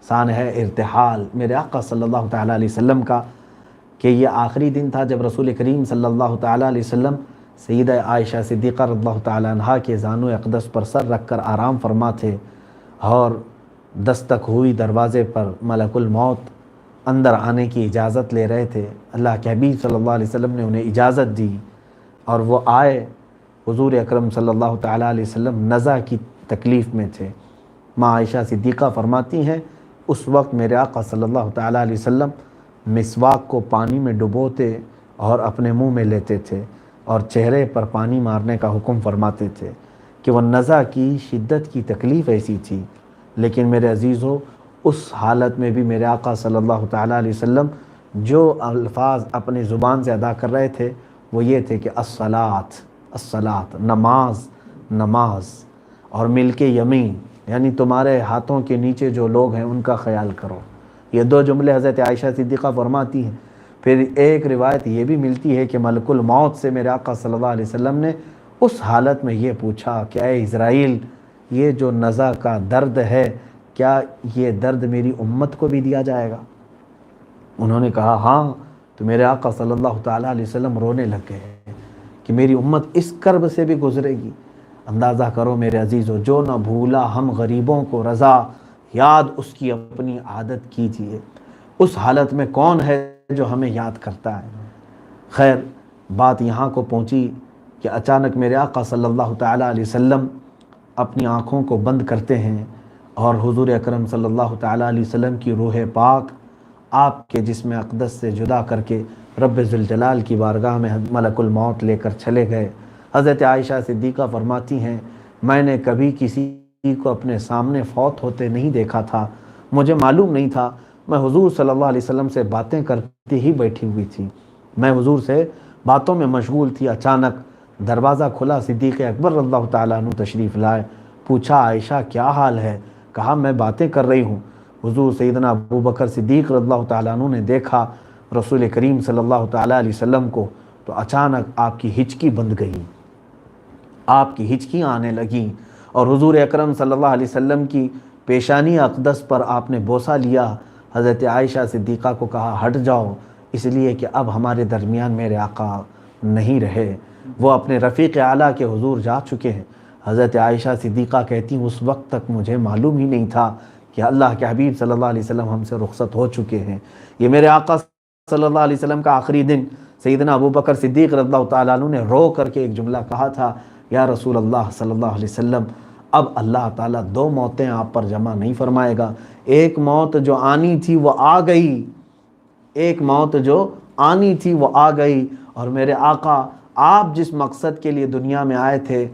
سان ہے ارتحال میرے آقا صلی اللہ تعالیٰ علیہ وسلم کا، کہ یہ آخری دن تھا جب رسول کریم صلی اللہ تعالیٰ علیہ وسلم سیدہ عائشہ صدیقہ رضی اللہ تعالیٰ عنہا کے زانو اقدس پر سر رکھ کر آرام فرما تھے، اور دستک ہوئی دروازے پر ملک الموت اندر آنے کی اجازت لے رہے تھے۔ اللہ کے حبیب صلی اللہ علیہ وسلم نے انہیں اجازت دی اور وہ آئے۔ حضور اکرم صلی اللہ تعالیٰ علیہ وسلم نزع کی تکلیف میں تھے۔ ماں عائشہ صدیقہ فرماتی ہیں اس وقت میرے آقا صلی اللہ تعالیٰ علیہ وسلم مسواک کو پانی میں ڈبوتے اور اپنے منہ میں لیتے تھے اور چہرے پر پانی مارنے کا حکم فرماتے تھے کہ وہ نزع کی شدت کی تکلیف ایسی تھی۔ لیکن میرے عزیزو، اس حالت میں بھی میرے آقا صلی اللہ تعالیٰ علیہ وسلم جو الفاظ اپنی زبان سے ادا کر رہے تھے وہ یہ تھے کہ الصلاۃ الصلاۃ، نماز نماز، اور مل کے یمین، یعنی تمہارے ہاتھوں کے نیچے جو لوگ ہیں ان کا خیال کرو۔ یہ دو جملے حضرت عائشہ صدیقہ فرماتی ہیں۔ پھر ایک روایت یہ بھی ملتی ہے کہ ملک الموت سے میرے آقا صلی اللہ علیہ وسلم نے اس حالت میں یہ پوچھا کہ اے اسرائیل، یہ جو نزع کا درد ہے کیا یہ درد میری امت کو بھی دیا جائے گا؟ انہوں نے کہا ہاں، تو میرے آقا صلی اللہ تعالیٰ علیہ وسلم رونے لگ گئے کہ میری امت اس کرب سے بھی گزرے گی۔ اندازہ کرو میرے عزیزو، جو نہ بھولا ہم غریبوں کو رضا، یاد اس کی اپنی عادت کیجیے۔ اس حالت میں کون ہے جو ہمیں یاد کرتا ہے؟ خیر، بات یہاں کو پہنچی کہ اچانک میرے آقا صلی اللہ تعالیٰ علیہ وسلم اپنی آنکھوں کو بند کرتے ہیں اور حضور اکرم صلی اللہ تعالیٰ علیہ وسلم کی روح پاک آپ کے جسم اقدس سے جدا کر کے رب ذوالجلال کی بارگاہ میں ملک الموت لے کر چلے گئے۔ حضرت عائشہ صدیقہ فرماتی ہیں میں نے کبھی کسی کو اپنے سامنے فوت ہوتے نہیں دیکھا تھا، مجھے معلوم نہیں تھا، میں حضور صلی اللہ علیہ وسلم سے باتیں کرتی ہی بیٹھی ہوئی تھی، میں حضور سے باتوں میں مشغول تھی۔ اچانک دروازہ کھلا، صدیق اکبر رضی اللہ تعالیٰ عنہ تشریف لائے۔ پوچھا عائشہ کیا حال ہے؟ کہا میں باتیں کر رہی ہوں۔ حضور سیدنا ابو بکر صدیق رضی اللہ تعالیٰ عنہ نے دیکھا رسول کریم صلی اللہ تعالیٰ علیہ وسلم کو، تو اچانک آپ کی ہچکی بند گئی، آپ کی ہچکیاں آنے لگیں، اور حضور اکرم صلی اللہ علیہ وسلم کی پیشانی اقدس پر آپ نے بوسہ لیا۔ حضرت عائشہ صدیقہ کو کہا ہٹ جاؤ، اس لیے کہ اب ہمارے درمیان میرے آقا نہیں رہے، وہ اپنے رفیق اعلیٰ کے حضور جا چکے ہیں۔ حضرت عائشہ صدیقہ کہتی اس وقت تک مجھے معلوم ہی نہیں تھا کہ اللہ کے حبیب صلی اللہ علیہ وسلم ہم سے رخصت ہو چکے ہیں۔ یہ میرے آقا صلی اللہ علیہ وسلم کا آخری دن، سیدنا ابو بکر صدیق رضی اللہ تعالیٰ عنہ نے رو کر کے ایک جملہ کہا تھا، یا رسول اللہ صلی اللہ علیہ وسلم اب اللہ تعالیٰ 2 موتیں آپ پر جمع نہیں فرمائے گا، ایک موت جو آنی تھی وہ آ گئی، ایک موت جو آنی تھی وہ آ گئی، اور میرے آقا آپ جس مقصد کے لیے دنیا میں آئے تھے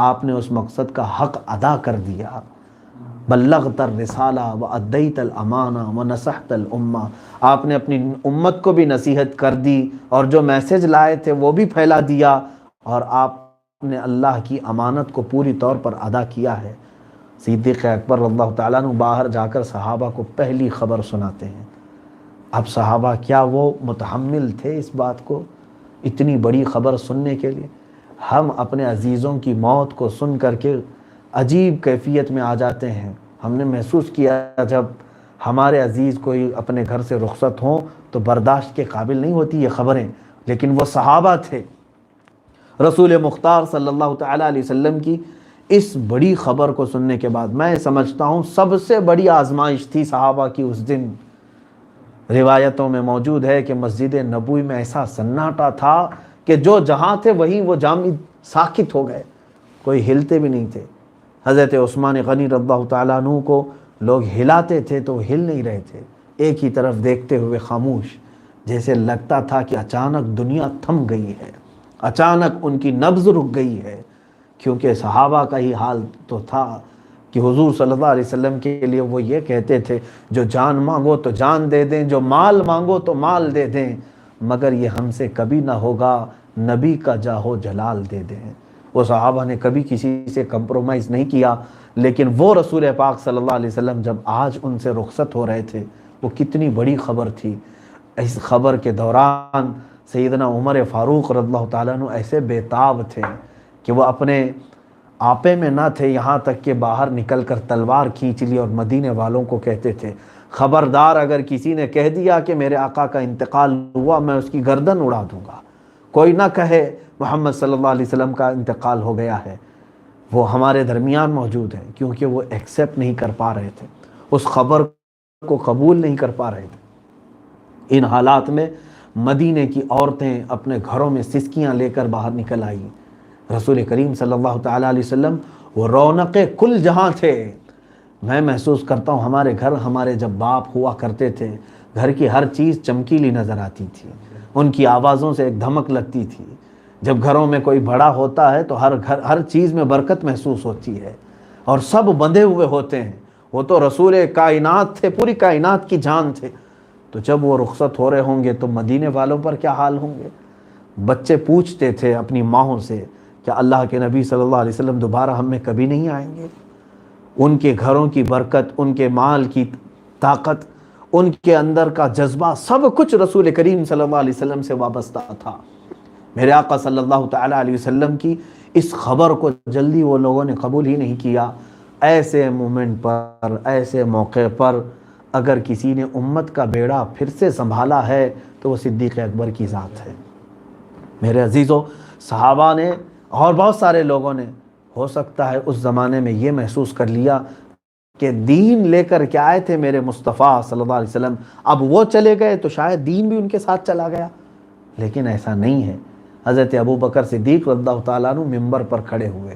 آپ نے اس مقصد کا حق ادا کر دیا، بلغت الرسالہ وادیت الامانہ ونصحت الامہ، آپ نے اپنی امت کو بھی نصیحت کر دی اور جو میسج لائے تھے وہ بھی پھیلا دیا، اور آپ نے اللہ کی امانت کو پوری طور پر ادا کیا ہے۔ صدیق اکبر رضی اللہ تعالیٰ عنہ باہر جا کر صحابہ کو پہلی خبر سناتے ہیں۔ اب صحابہ کیا وہ متحمل تھے اس بات کو، اتنی بڑی خبر سننے کے لیے؟ ہم اپنے عزیزوں کی موت کو سن کر کے عجیب کیفیت میں آ جاتے ہیں۔ ہم نے محسوس کیا جب ہمارے عزیز کوئی اپنے گھر سے رخصت ہوں تو برداشت کے قابل نہیں ہوتی یہ خبریں، لیکن وہ صحابہ تھے۔ رسول مختار صلی اللہ تعالیٰ علیہ وسلم کی اس بڑی خبر کو سننے کے بعد میں سمجھتا ہوں سب سے بڑی آزمائش تھی صحابہ کی اس دن۔ روایتوں میں موجود ہے کہ مسجد نبوی میں ایسا سناٹا تھا کہ جو جہاں تھے وہیں وہ جامد ساکت ہو گئے، کوئی ہلتے بھی نہیں تھے۔ حضرت عثمان غنی رضی اللہ تعالیٰ عنہ کو لوگ ہلاتے تھے تو وہ ہل نہیں رہے تھے، ایک ہی طرف دیکھتے ہوئے خاموش، جیسے لگتا تھا کہ اچانک دنیا تھم گئی ہے، اچانک ان کی نبض رک گئی ہے، کیونکہ صحابہ کا ہی حال تو تھا کہ حضور صلی اللہ علیہ وسلم کے لیے وہ یہ کہتے تھے جو جان مانگو تو جان دے دیں، جو مال مانگو تو مال دے دیں، مگر یہ ہم سے کبھی نہ ہوگا نبی کا جاہو جلال دے دیں۔ وہ صحابہ نے کبھی کسی سے کمپرومائز نہیں کیا، لیکن وہ رسول پاک صلی اللہ علیہ وسلم جب آج ان سے رخصت ہو رہے تھے وہ کتنی بڑی خبر تھی۔ اس خبر کے دوران سیدنا عمر فاروق رضی اللہ تعالیٰ عنہ ایسے بےتاب تھے کہ وہ اپنے آپے میں نہ تھے، یہاں تک کہ باہر نکل کر تلوار کھینچ لی اور مدینے والوں کو کہتے تھے خبردار اگر کسی نے کہہ دیا کہ میرے آقا کا انتقال ہوا میں اس کی گردن اڑا دوں گا، کوئی نہ کہے محمد صلی اللہ علیہ وسلم کا انتقال ہو گیا ہے۔ وہ ہمارے درمیان موجود ہیں کیونکہ وہ ایکسیپٹ نہیں کر پا رہے تھے، اس خبر کو قبول نہیں کر پا رہے تھے۔ ان حالات میں مدینے کی عورتیں اپنے گھروں میں سسکیاں لے کر باہر نکل آئیں۔ رسول کریم صلی اللہ تعالیٰ علیہ وسلم وہ رونق کل جہاں تھے۔ میں محسوس کرتا ہوں ہمارے گھر، ہمارے جب باپ ہوا کرتے تھے، گھر کی ہر چیز چمکیلی نظر آتی تھی، ان کی آوازوں سے ایک دھمک لگتی تھی۔ جب گھروں میں کوئی بڑا ہوتا ہے تو ہر چیز میں برکت محسوس ہوتی ہے اور سب بندھے ہوئے ہوتے ہیں۔ وہ تو رسول کائنات تھے، پوری کائنات کی جان تھے، تو جب وہ رخصت ہو رہے ہوں گے تو مدینے والوں پر کیا حال ہوں گے؟ بچے پوچھتے تھے اپنی ماؤں سے کیا اللہ کے نبی صلی اللہ علیہ وسلم دوبارہ ہم میں کبھی نہیں آئیں گے؟ ان کے گھروں کی برکت، ان کے مال کی طاقت، ان کے اندر کا جذبہ، سب کچھ رسول کریم صلی اللہ علیہ وسلم سے وابستہ تھا۔ میرے آقا صلی اللہ تعالیٰ علیہ وسلم کی اس خبر کو جلدی وہ لوگوں نے قبول ہی نہیں کیا۔ ایسے مومنٹ پر، ایسے موقع پر اگر کسی نے امت کا بیڑا پھر سے سنبھالا ہے تو وہ صدیق اکبر کی ذات ہے۔ میرے عزیزوں، صحابہ نے اور بہت سارے لوگوں نے ہو سکتا ہے اس زمانے میں یہ محسوس کر لیا کہ دین لے کر کے آئے تھے میرے مصطفیٰ صلی اللہ علیہ وسلم، اب وہ چلے گئے تو شاید دین بھی ان کے ساتھ چلا گیا، لیکن ایسا نہیں ہے۔ حضرت ابو بکر صدیق رضی اللہ تعالیٰ عنہ ممبر پر کھڑے ہوئے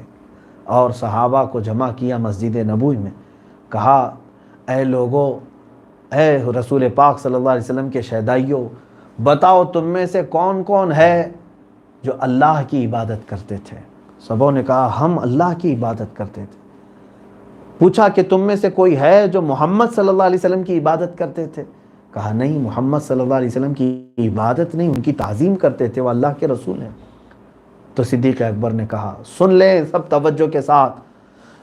اور صحابہ کو جمع کیا مسجد نبوی میں، کہا اے لوگوں، اے رسول پاک صلی اللہ علیہ وسلم کے شہدائیوں، بتاؤ تم میں سے کون کون ہے جو اللہ کی عبادت کرتے تھے؟ سبوں نے کہا ہم اللہ کی عبادت کرتے تھے۔ پوچھا کہ تم میں سے کوئی ہے جو محمد صلی اللہ علیہ وسلم کی عبادت کرتے تھے؟ کہا نہیں، محمد صلی اللہ علیہ وسلم کی عبادت نہیں، ان کی تعظیم کرتے تھے، وہ اللہ کے رسول ہیں۔ تو صدیق اکبر نے کہا سن لیں سب توجہ کے ساتھ،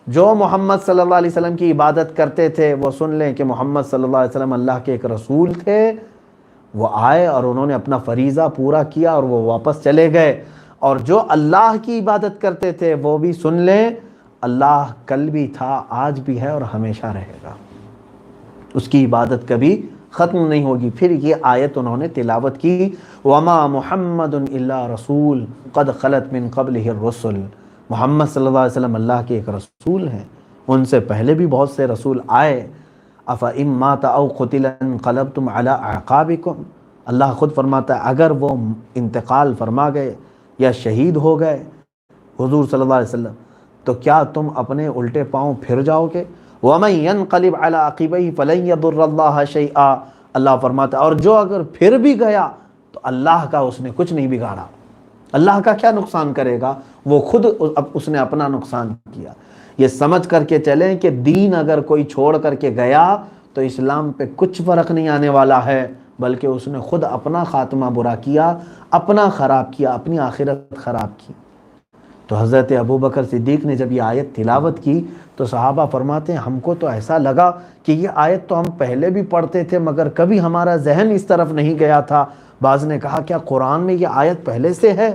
جو محمد صلی اللہ علیہ وسلم کی عبادت کرتے تھے وہ سن لیں کہ محمد صلی اللہ علیہ وسلم اللہ کے ایک رسول تھے، وہ آئے اور انہوں نے اپنا فریضہ پورا کیا اور وہ واپس چلے گئے، اور جو اللہ کی عبادت کرتے تھے وہ بھی سن لیں اللہ کل بھی تھا، آج بھی ہے اور ہمیشہ رہے گا، اس کی عبادت کبھی ختم نہیں ہوگی۔ پھر یہ آیت انہوں نے تلاوت کی، وَمَا مُحَمَّدٌ إِلَّا رَسُولٌ قَدْ خَلَتْ مِن قَبْلِهِ الرُّسُلُ، محمد صلی اللہ علیہ وسلم اللہ کے ایک رسول ہیں، ان سے پہلے بھی بہت سے رسول آئے، افإن مات او قتل انقلبتم علی اعقابکم، اللہ خود فرماتا ہے اگر وہ انتقال فرما گئے یا شہید ہو گئے حضور صلی اللہ علیہ وسلم تو کیا تم اپنے الٹے پاؤں پھر جاؤ گے؟ وَمَن يَنْقَلِبْ عَلَىٰ عَقِبَيْهِ فَلَن يَضُرَّ اللَّهَ شَيْئًا، اللہ فرماتا ہے اور جو اگر پھر بھی گیا تو اللہ کا اس نے کچھ نہیں بگاڑا، اللہ کا کیا نقصان کرے گا، وہ خود اس نے اپنا نقصان کیا۔ یہ سمجھ کر کے چلیں کہ دین اگر کوئی چھوڑ کر کے گیا تو اسلام پہ کچھ فرق نہیں آنے والا ہے، بلکہ اس نے خود اپنا خاتمہ برا کیا، اپنا خراب کیا، اپنی آخرت خراب کی۔ تو حضرت ابوبکر صدیق نے جب یہ آیت تلاوت کی تو صحابہ فرماتے ہیں ہم کو تو ایسا لگا کہ یہ آیت تو ہم پہلے بھی پڑھتے تھے مگر کبھی ہمارا ذہن اس طرف نہیں گیا تھا۔ بعض نے کہا کیا قرآن میں یہ آیت پہلے سے ہے؟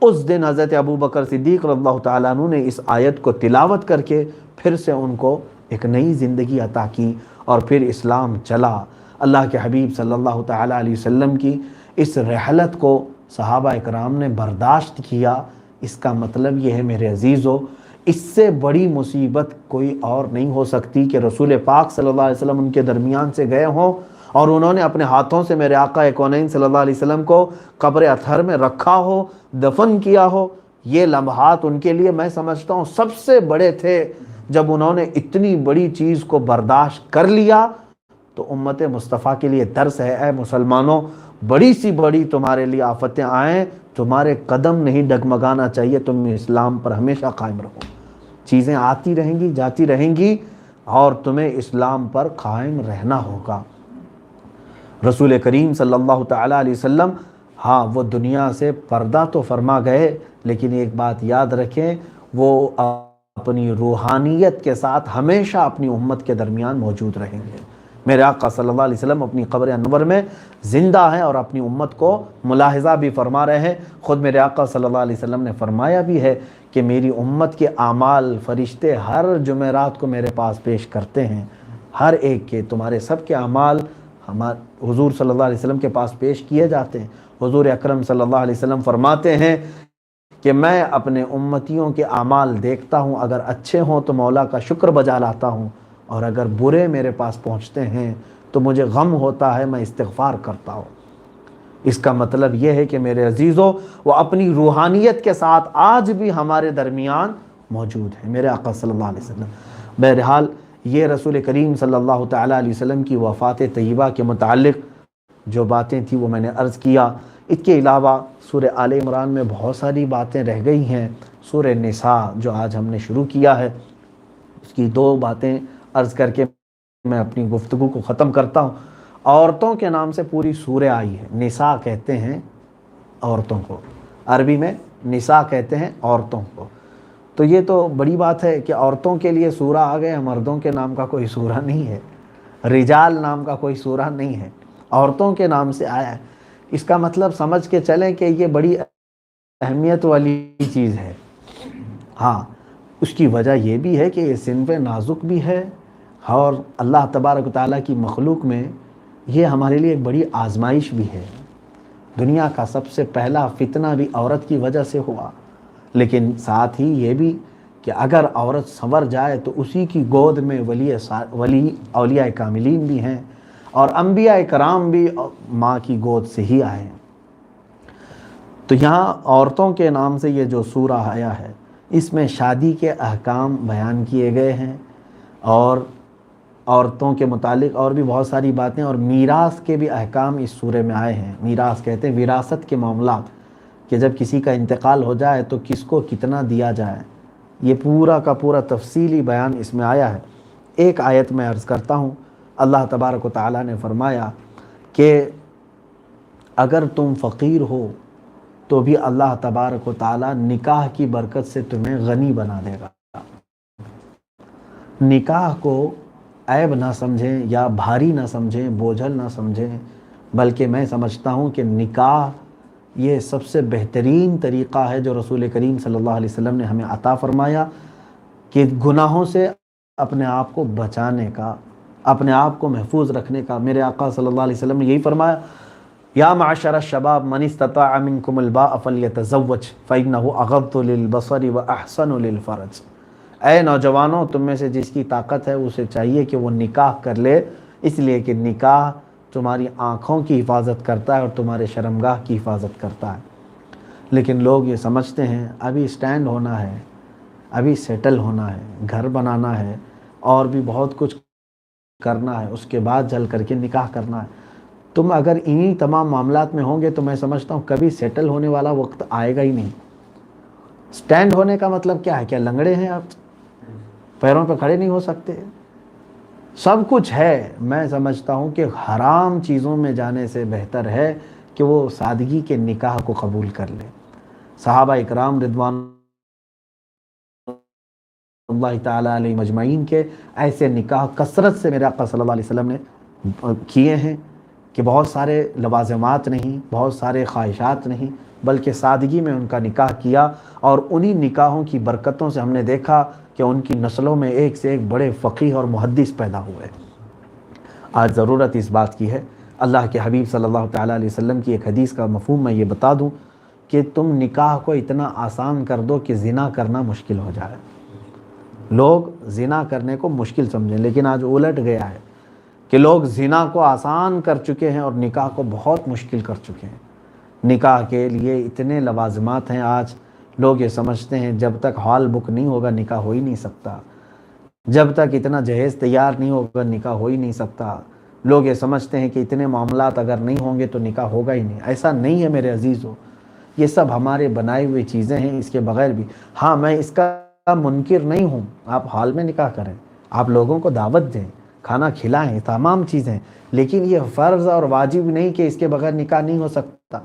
اس دن حضرت ابوبکر صدیق رضی اللہ تعالیٰ عنہ نے اس آیت کو تلاوت کر کے پھر سے ان کو ایک نئی زندگی عطا کی اور پھر اسلام چلا۔ اللہ کے حبیب صلی اللہ تعالیٰ علیہ وسلم کی اس رحلت کو صحابہ اکرام نے برداشت کیا۔ اس کا مطلب یہ ہے میرے عزیزو، اس سے بڑی مصیبت کوئی اور نہیں ہو سکتی کہ رسول پاک صلی اللہ علیہ وسلم ان کے درمیان سے گئے ہوں اور انہوں نے اپنے ہاتھوں سے میرے آقا کونین صلی اللہ علیہ وسلم کو قبر اطہر میں رکھا ہو، دفن کیا ہو۔ یہ لمحات ان کے لیے میں سمجھتا ہوں سب سے بڑے تھے۔ جب انہوں نے اتنی بڑی چیز کو برداشت کر لیا تو امت مصطفیٰ کے لیے درس ہے، اے مسلمانوں بڑی سی بڑی تمہارے لیے آفتیں آئیں تمہارے قدم نہیں ڈگمگانا چاہیے، تم اسلام پر ہمیشہ قائم رہو۔ چیزیں آتی رہیں گی جاتی رہیں گی اور تمہیں اسلام پر قائم رہنا ہوگا۔ رسول کریم صلی اللہ تعالیٰ علیہ وسلم ہاں وہ دنیا سے پردہ تو فرما گئے، لیکن ایک بات یاد رکھیں وہ اپنی روحانیت کے ساتھ ہمیشہ اپنی امت کے درمیان موجود رہیں گے۔ میرے آقا صلی اللہ علیہ وسلم اپنی قبر انور میں زندہ ہیں اور اپنی امت کو ملاحظہ بھی فرما رہے ہیں۔ خود میرے آقا صلی اللہ علیہ وسلم نے فرمایا بھی ہے کہ میری امت کے اعمال فرشتے ہر جمعرات کو میرے پاس پیش کرتے ہیں، ہر ایک کے تمہارے سب کے اعمال حضور صلی اللہ علیہ وسلم کے پاس پیش کیے جاتے ہیں۔ حضور اکرم صلی اللہ علیہ وسلم فرماتے ہیں کہ میں اپنے امتیوں کے اعمال دیکھتا ہوں، اگر اچھے ہوں تو مولا کا شکر بجا لاتا ہوں اور اگر برے میرے پاس پہنچتے ہیں تو مجھے غم ہوتا ہے، میں استغفار کرتا ہوں۔ اس کا مطلب یہ ہے کہ میرے عزیزو وہ اپنی روحانیت کے ساتھ آج بھی ہمارے درمیان موجود ہیں، میرے آقا صلی اللہ علیہ وسلم۔ بہرحال یہ رسول کریم صلی اللہ تعالیٰ علیہ وسلم کی وفات طیبہ کے متعلق جو باتیں تھیں وہ میں نے عرض کیا۔ اس کے علاوہ سورہ آل عمران میں بہت ساری باتیں رہ گئی ہیں۔ سورہ نساء جو آج ہم نے شروع کیا ہے اس کی دو باتیں عرض کر کے میں اپنی گفتگو کو ختم کرتا ہوں۔ عورتوں کے نام سے پوری سورہ آئی ہے، نساء کہتے ہیں عورتوں کو، عربی میں نساء کہتے ہیں عورتوں کو۔ تو یہ تو بڑی بات ہے کہ عورتوں کے لیے سورہ آ گئے، مردوں کے نام کا کوئی سورہ نہیں ہے، رجال نام کا کوئی سورہ نہیں ہے، عورتوں کے نام سے آیا ہے۔ اس کا مطلب سمجھ کے چلیں کہ یہ بڑی اہمیت والی چیز ہے۔ ہاں اس کی وجہ یہ بھی ہے کہ یہ صنف نازک بھی ہے اور اللہ تبارک و تعالیٰ کی مخلوق میں یہ ہمارے لیے ایک بڑی آزمائش بھی ہے۔ دنیا کا سب سے پہلا فتنہ بھی عورت کی وجہ سے ہوا، لیکن ساتھ ہی یہ بھی کہ اگر عورت سنور جائے تو اسی کی گود میں ولی اولیاء کاملین بھی ہیں اور انبیاء کرام بھی ماں کی گود سے ہی آئے ہیں۔ تو یہاں عورتوں کے نام سے یہ جو سورہ آیا ہے اس میں شادی کے احکام بیان کیے گئے ہیں اور عورتوں کے متعلق اور بھی بہت ساری باتیں، اور میراث کے بھی احکام اس سورے میں آئے ہیں۔ میراث کہتے ہیں وراثت کے معاملات، کہ جب کسی کا انتقال ہو جائے تو کس کو کتنا دیا جائے، یہ پورا کا پورا تفصیلی بیان اس میں آیا ہے۔ ایک آیت میں عرض کرتا ہوں، اللہ تبارک و تعالیٰ نے فرمایا کہ اگر تم فقیر ہو تو بھی اللہ تبارک و تعالیٰ نکاح کی برکت سے تمہیں غنی بنا دے گا۔ نکاح کو عیب نہ سمجھیں یا بھاری نہ سمجھیں، بوجھل نہ سمجھیں، بلکہ میں سمجھتا ہوں کہ نکاح یہ سب سے بہترین طریقہ ہے جو رسول کریم صلی اللہ علیہ وسلم نے ہمیں عطا فرمایا کہ گناہوں سے اپنے آپ کو بچانے کا، اپنے آپ کو محفوظ رکھنے کا۔ میرے آقا صلی اللہ علیہ وسلم نے یہی فرمایا، یا معشر الشباب من استطاع منکم الباء فلیتزوج فإنہ اغض للبصر واحسن للفرج۔ اے نوجوانوں، تم میں سے جس کی طاقت ہے اسے چاہیے کہ وہ نکاح کر لے، اس لیے کہ نکاح تمہاری آنکھوں کی حفاظت کرتا ہے اور تمہارے شرمگاہ کی حفاظت کرتا ہے۔ لیکن لوگ یہ سمجھتے ہیں ابھی سٹینڈ ہونا ہے، ابھی سیٹل ہونا ہے، گھر بنانا ہے اور بھی بہت کچھ کرنا ہے، اس کے بعد چل کر کے نکاح کرنا ہے۔ تم اگر انہی تمام معاملات میں ہوں گے تو میں سمجھتا ہوں کبھی سیٹل ہونے والا وقت آئے گا ہی نہیں۔ سٹینڈ ہونے کا مطلب کیا ہے؟ کیا لنگڑے ہیں آپ؟ پیروں پہ کھڑے نہیں ہو سکتے؟ سب کچھ ہے۔ میں سمجھتا ہوں کہ حرام چیزوں میں جانے سے بہتر ہے کہ وہ سادگی کے نکاح کو قبول کر لے۔ صحابہ اکرام رضوان اللہ تعالیٰ علیہ مجمعین کے ایسے نکاح کثرت سے میرے آقا صلی اللہ علیہ وسلم نے کیے ہیں کہ بہت سارے لوازمات نہیں، بہت سارے خواہشات نہیں، بلکہ سادگی میں ان کا نکاح کیا، اور انہی نکاحوں کی برکتوں سے ہم نے دیکھا کہ ان کی نسلوں میں ایک سے ایک بڑے فقیہ اور محدث پیدا ہوئے۔ آج ضرورت اس بات کی ہے، اللہ کے حبیب صلی اللہ تعالیٰ علیہ وسلم کی ایک حدیث کا مفہوم میں یہ بتا دوں کہ تم نکاح کو اتنا آسان کر دو کہ زنا کرنا مشکل ہو جائے۔ لوگ زنا کرنے کو مشکل سمجھیں، لیکن آج الٹ گیا ہے کہ لوگ زنا کو آسان کر چکے ہیں اور نکاح کو بہت مشکل کر چکے ہیں۔ نکاح کے لیے اتنے لوازمات ہیں، آج لوگ یہ سمجھتے ہیں جب تک ہال بک نہیں ہوگا نکاح ہو ہی نہیں سکتا، جب تک اتنا جہیز تیار نہیں ہوگا نکاح ہو ہی نہیں سکتا۔ لوگ یہ سمجھتے ہیں کہ اتنے معاملات اگر نہیں ہوں گے تو نکاح ہوگا ہی نہیں۔ ایسا نہیں ہے میرے عزیزو، یہ سب ہمارے بنائے ہوئے چیزیں ہیں، اس کے بغیر بھی۔ ہاں، میں اس کا منکر نہیں ہوں، آپ حال میں نکاح کریں، آپ لوگوں کو دعوت دیں، کھانا کھلائیں، تمام چیزیں، لیکن یہ فرض اور واجب نہیں کہ اس کے بغیر نکاح نہیں ہو سکتا۔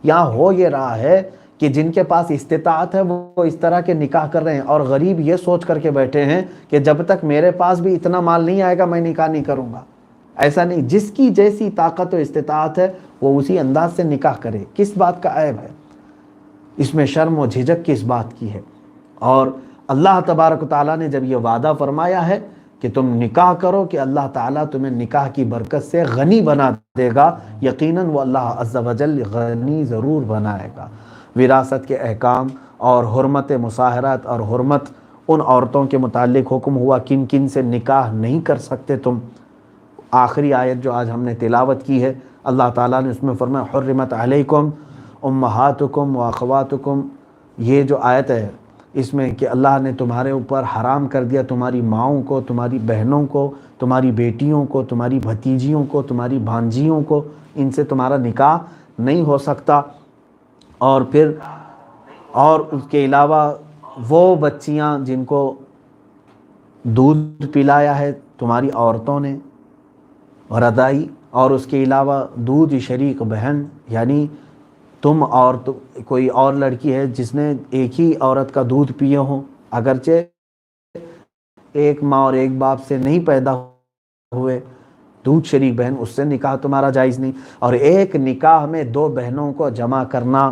یہاں ہو یہ رہا ہے کہ جن کے پاس استطاعت ہے وہ اس طرح کے نکاح کر رہے ہیں، اور غریب یہ سوچ کر کے بیٹھے ہیں کہ جب تک میرے پاس بھی اتنا مال نہیں آئے گا میں نکاح نہیں کروں گا۔ ایسا نہیں، جس کی جیسی طاقت و استطاعت ہے وہ اسی انداز سے نکاح کرے۔ کس بات کا عیب ہے؟ اس میں شرم و جھجک کس بات کی ہے؟ اور اللہ تبارک و تعالیٰ نے جب یہ وعدہ فرمایا ہے کہ تم نکاح کرو کہ اللہ تعالیٰ تمہیں نکاح کی برکت سے غنی بنا دے گا، یقیناً وہ اللہ عز و جل غنی ضرور بنائے گا۔ وراثت کے احکام اور حرمت مصاہرت اور حرمت ان عورتوں کے متعلق حکم ہوا کن کن سے نکاح نہیں کر سکتے تم۔ آخری آیت جو آج ہم نے تلاوت کی ہے، اللہ تعالیٰ نے اس میں فرمایا حرمت علیکم امہاتکم و اخواتکم۔ یہ جو آیت ہے اس میں کہ اللہ نے تمہارے اوپر حرام کر دیا تمہاری ماؤں کو، تمہاری بہنوں کو، تمہاری بیٹیوں کو، تمہاری بھتیجیوں کو، تمہاری بھانجیوں کو، ان سے تمہارا نکاح نہیں ہو سکتا۔ اور پھر اور اس کے علاوہ وہ بچیاں جن کو دودھ پلایا ہے تمہاری عورتوں نے رضائی، اور اس کے علاوہ دودھ شریک بہن، یعنی تم اور کوئی اور لڑکی ہے جس نے ایک ہی عورت کا دودھ پیے ہوں، اگرچہ ایک ماں اور ایک باپ سے نہیں پیدا ہوئے، دودھ شریک بہن، اس سے نکاح تمہارا جائز نہیں۔ اور ایک نکاح میں دو بہنوں کو جمع کرنا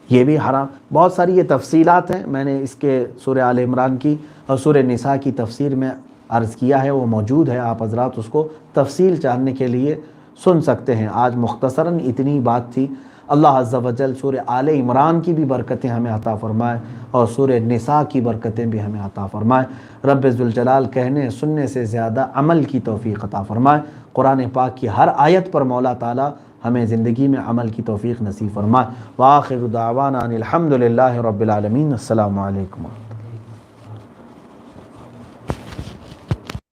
یہ بھی حرام۔ بہت ساری یہ تفصیلات ہیں، میں نے اس کے سورہ آل عمران کی اور سورہ نساء کی تفسیر میں عرض کیا ہے، وہ موجود ہے، آپ حضرات اس کو تفصیل جاننے کے لیے سن سکتے ہیں۔ آج مختصراً اتنی بات تھی۔ اللہ عز و جل سورہ آل عمران کی بھی برکتیں ہمیں عطا فرمائے اور سورہ نساء کی برکتیں بھی ہمیں عطا فرمائے۔ رب ذوالجلال کہنے سننے سے زیادہ عمل کی توفیق عطا فرمائے۔ قرآن پاک کی ہر آیت پر مولا تعالیٰ ہمیں زندگی میں عمل کی توفیق نصیب فرمائے۔ وآخر دعوانا ان الحمد للہ رب العالمین۔ السلام علیکم۔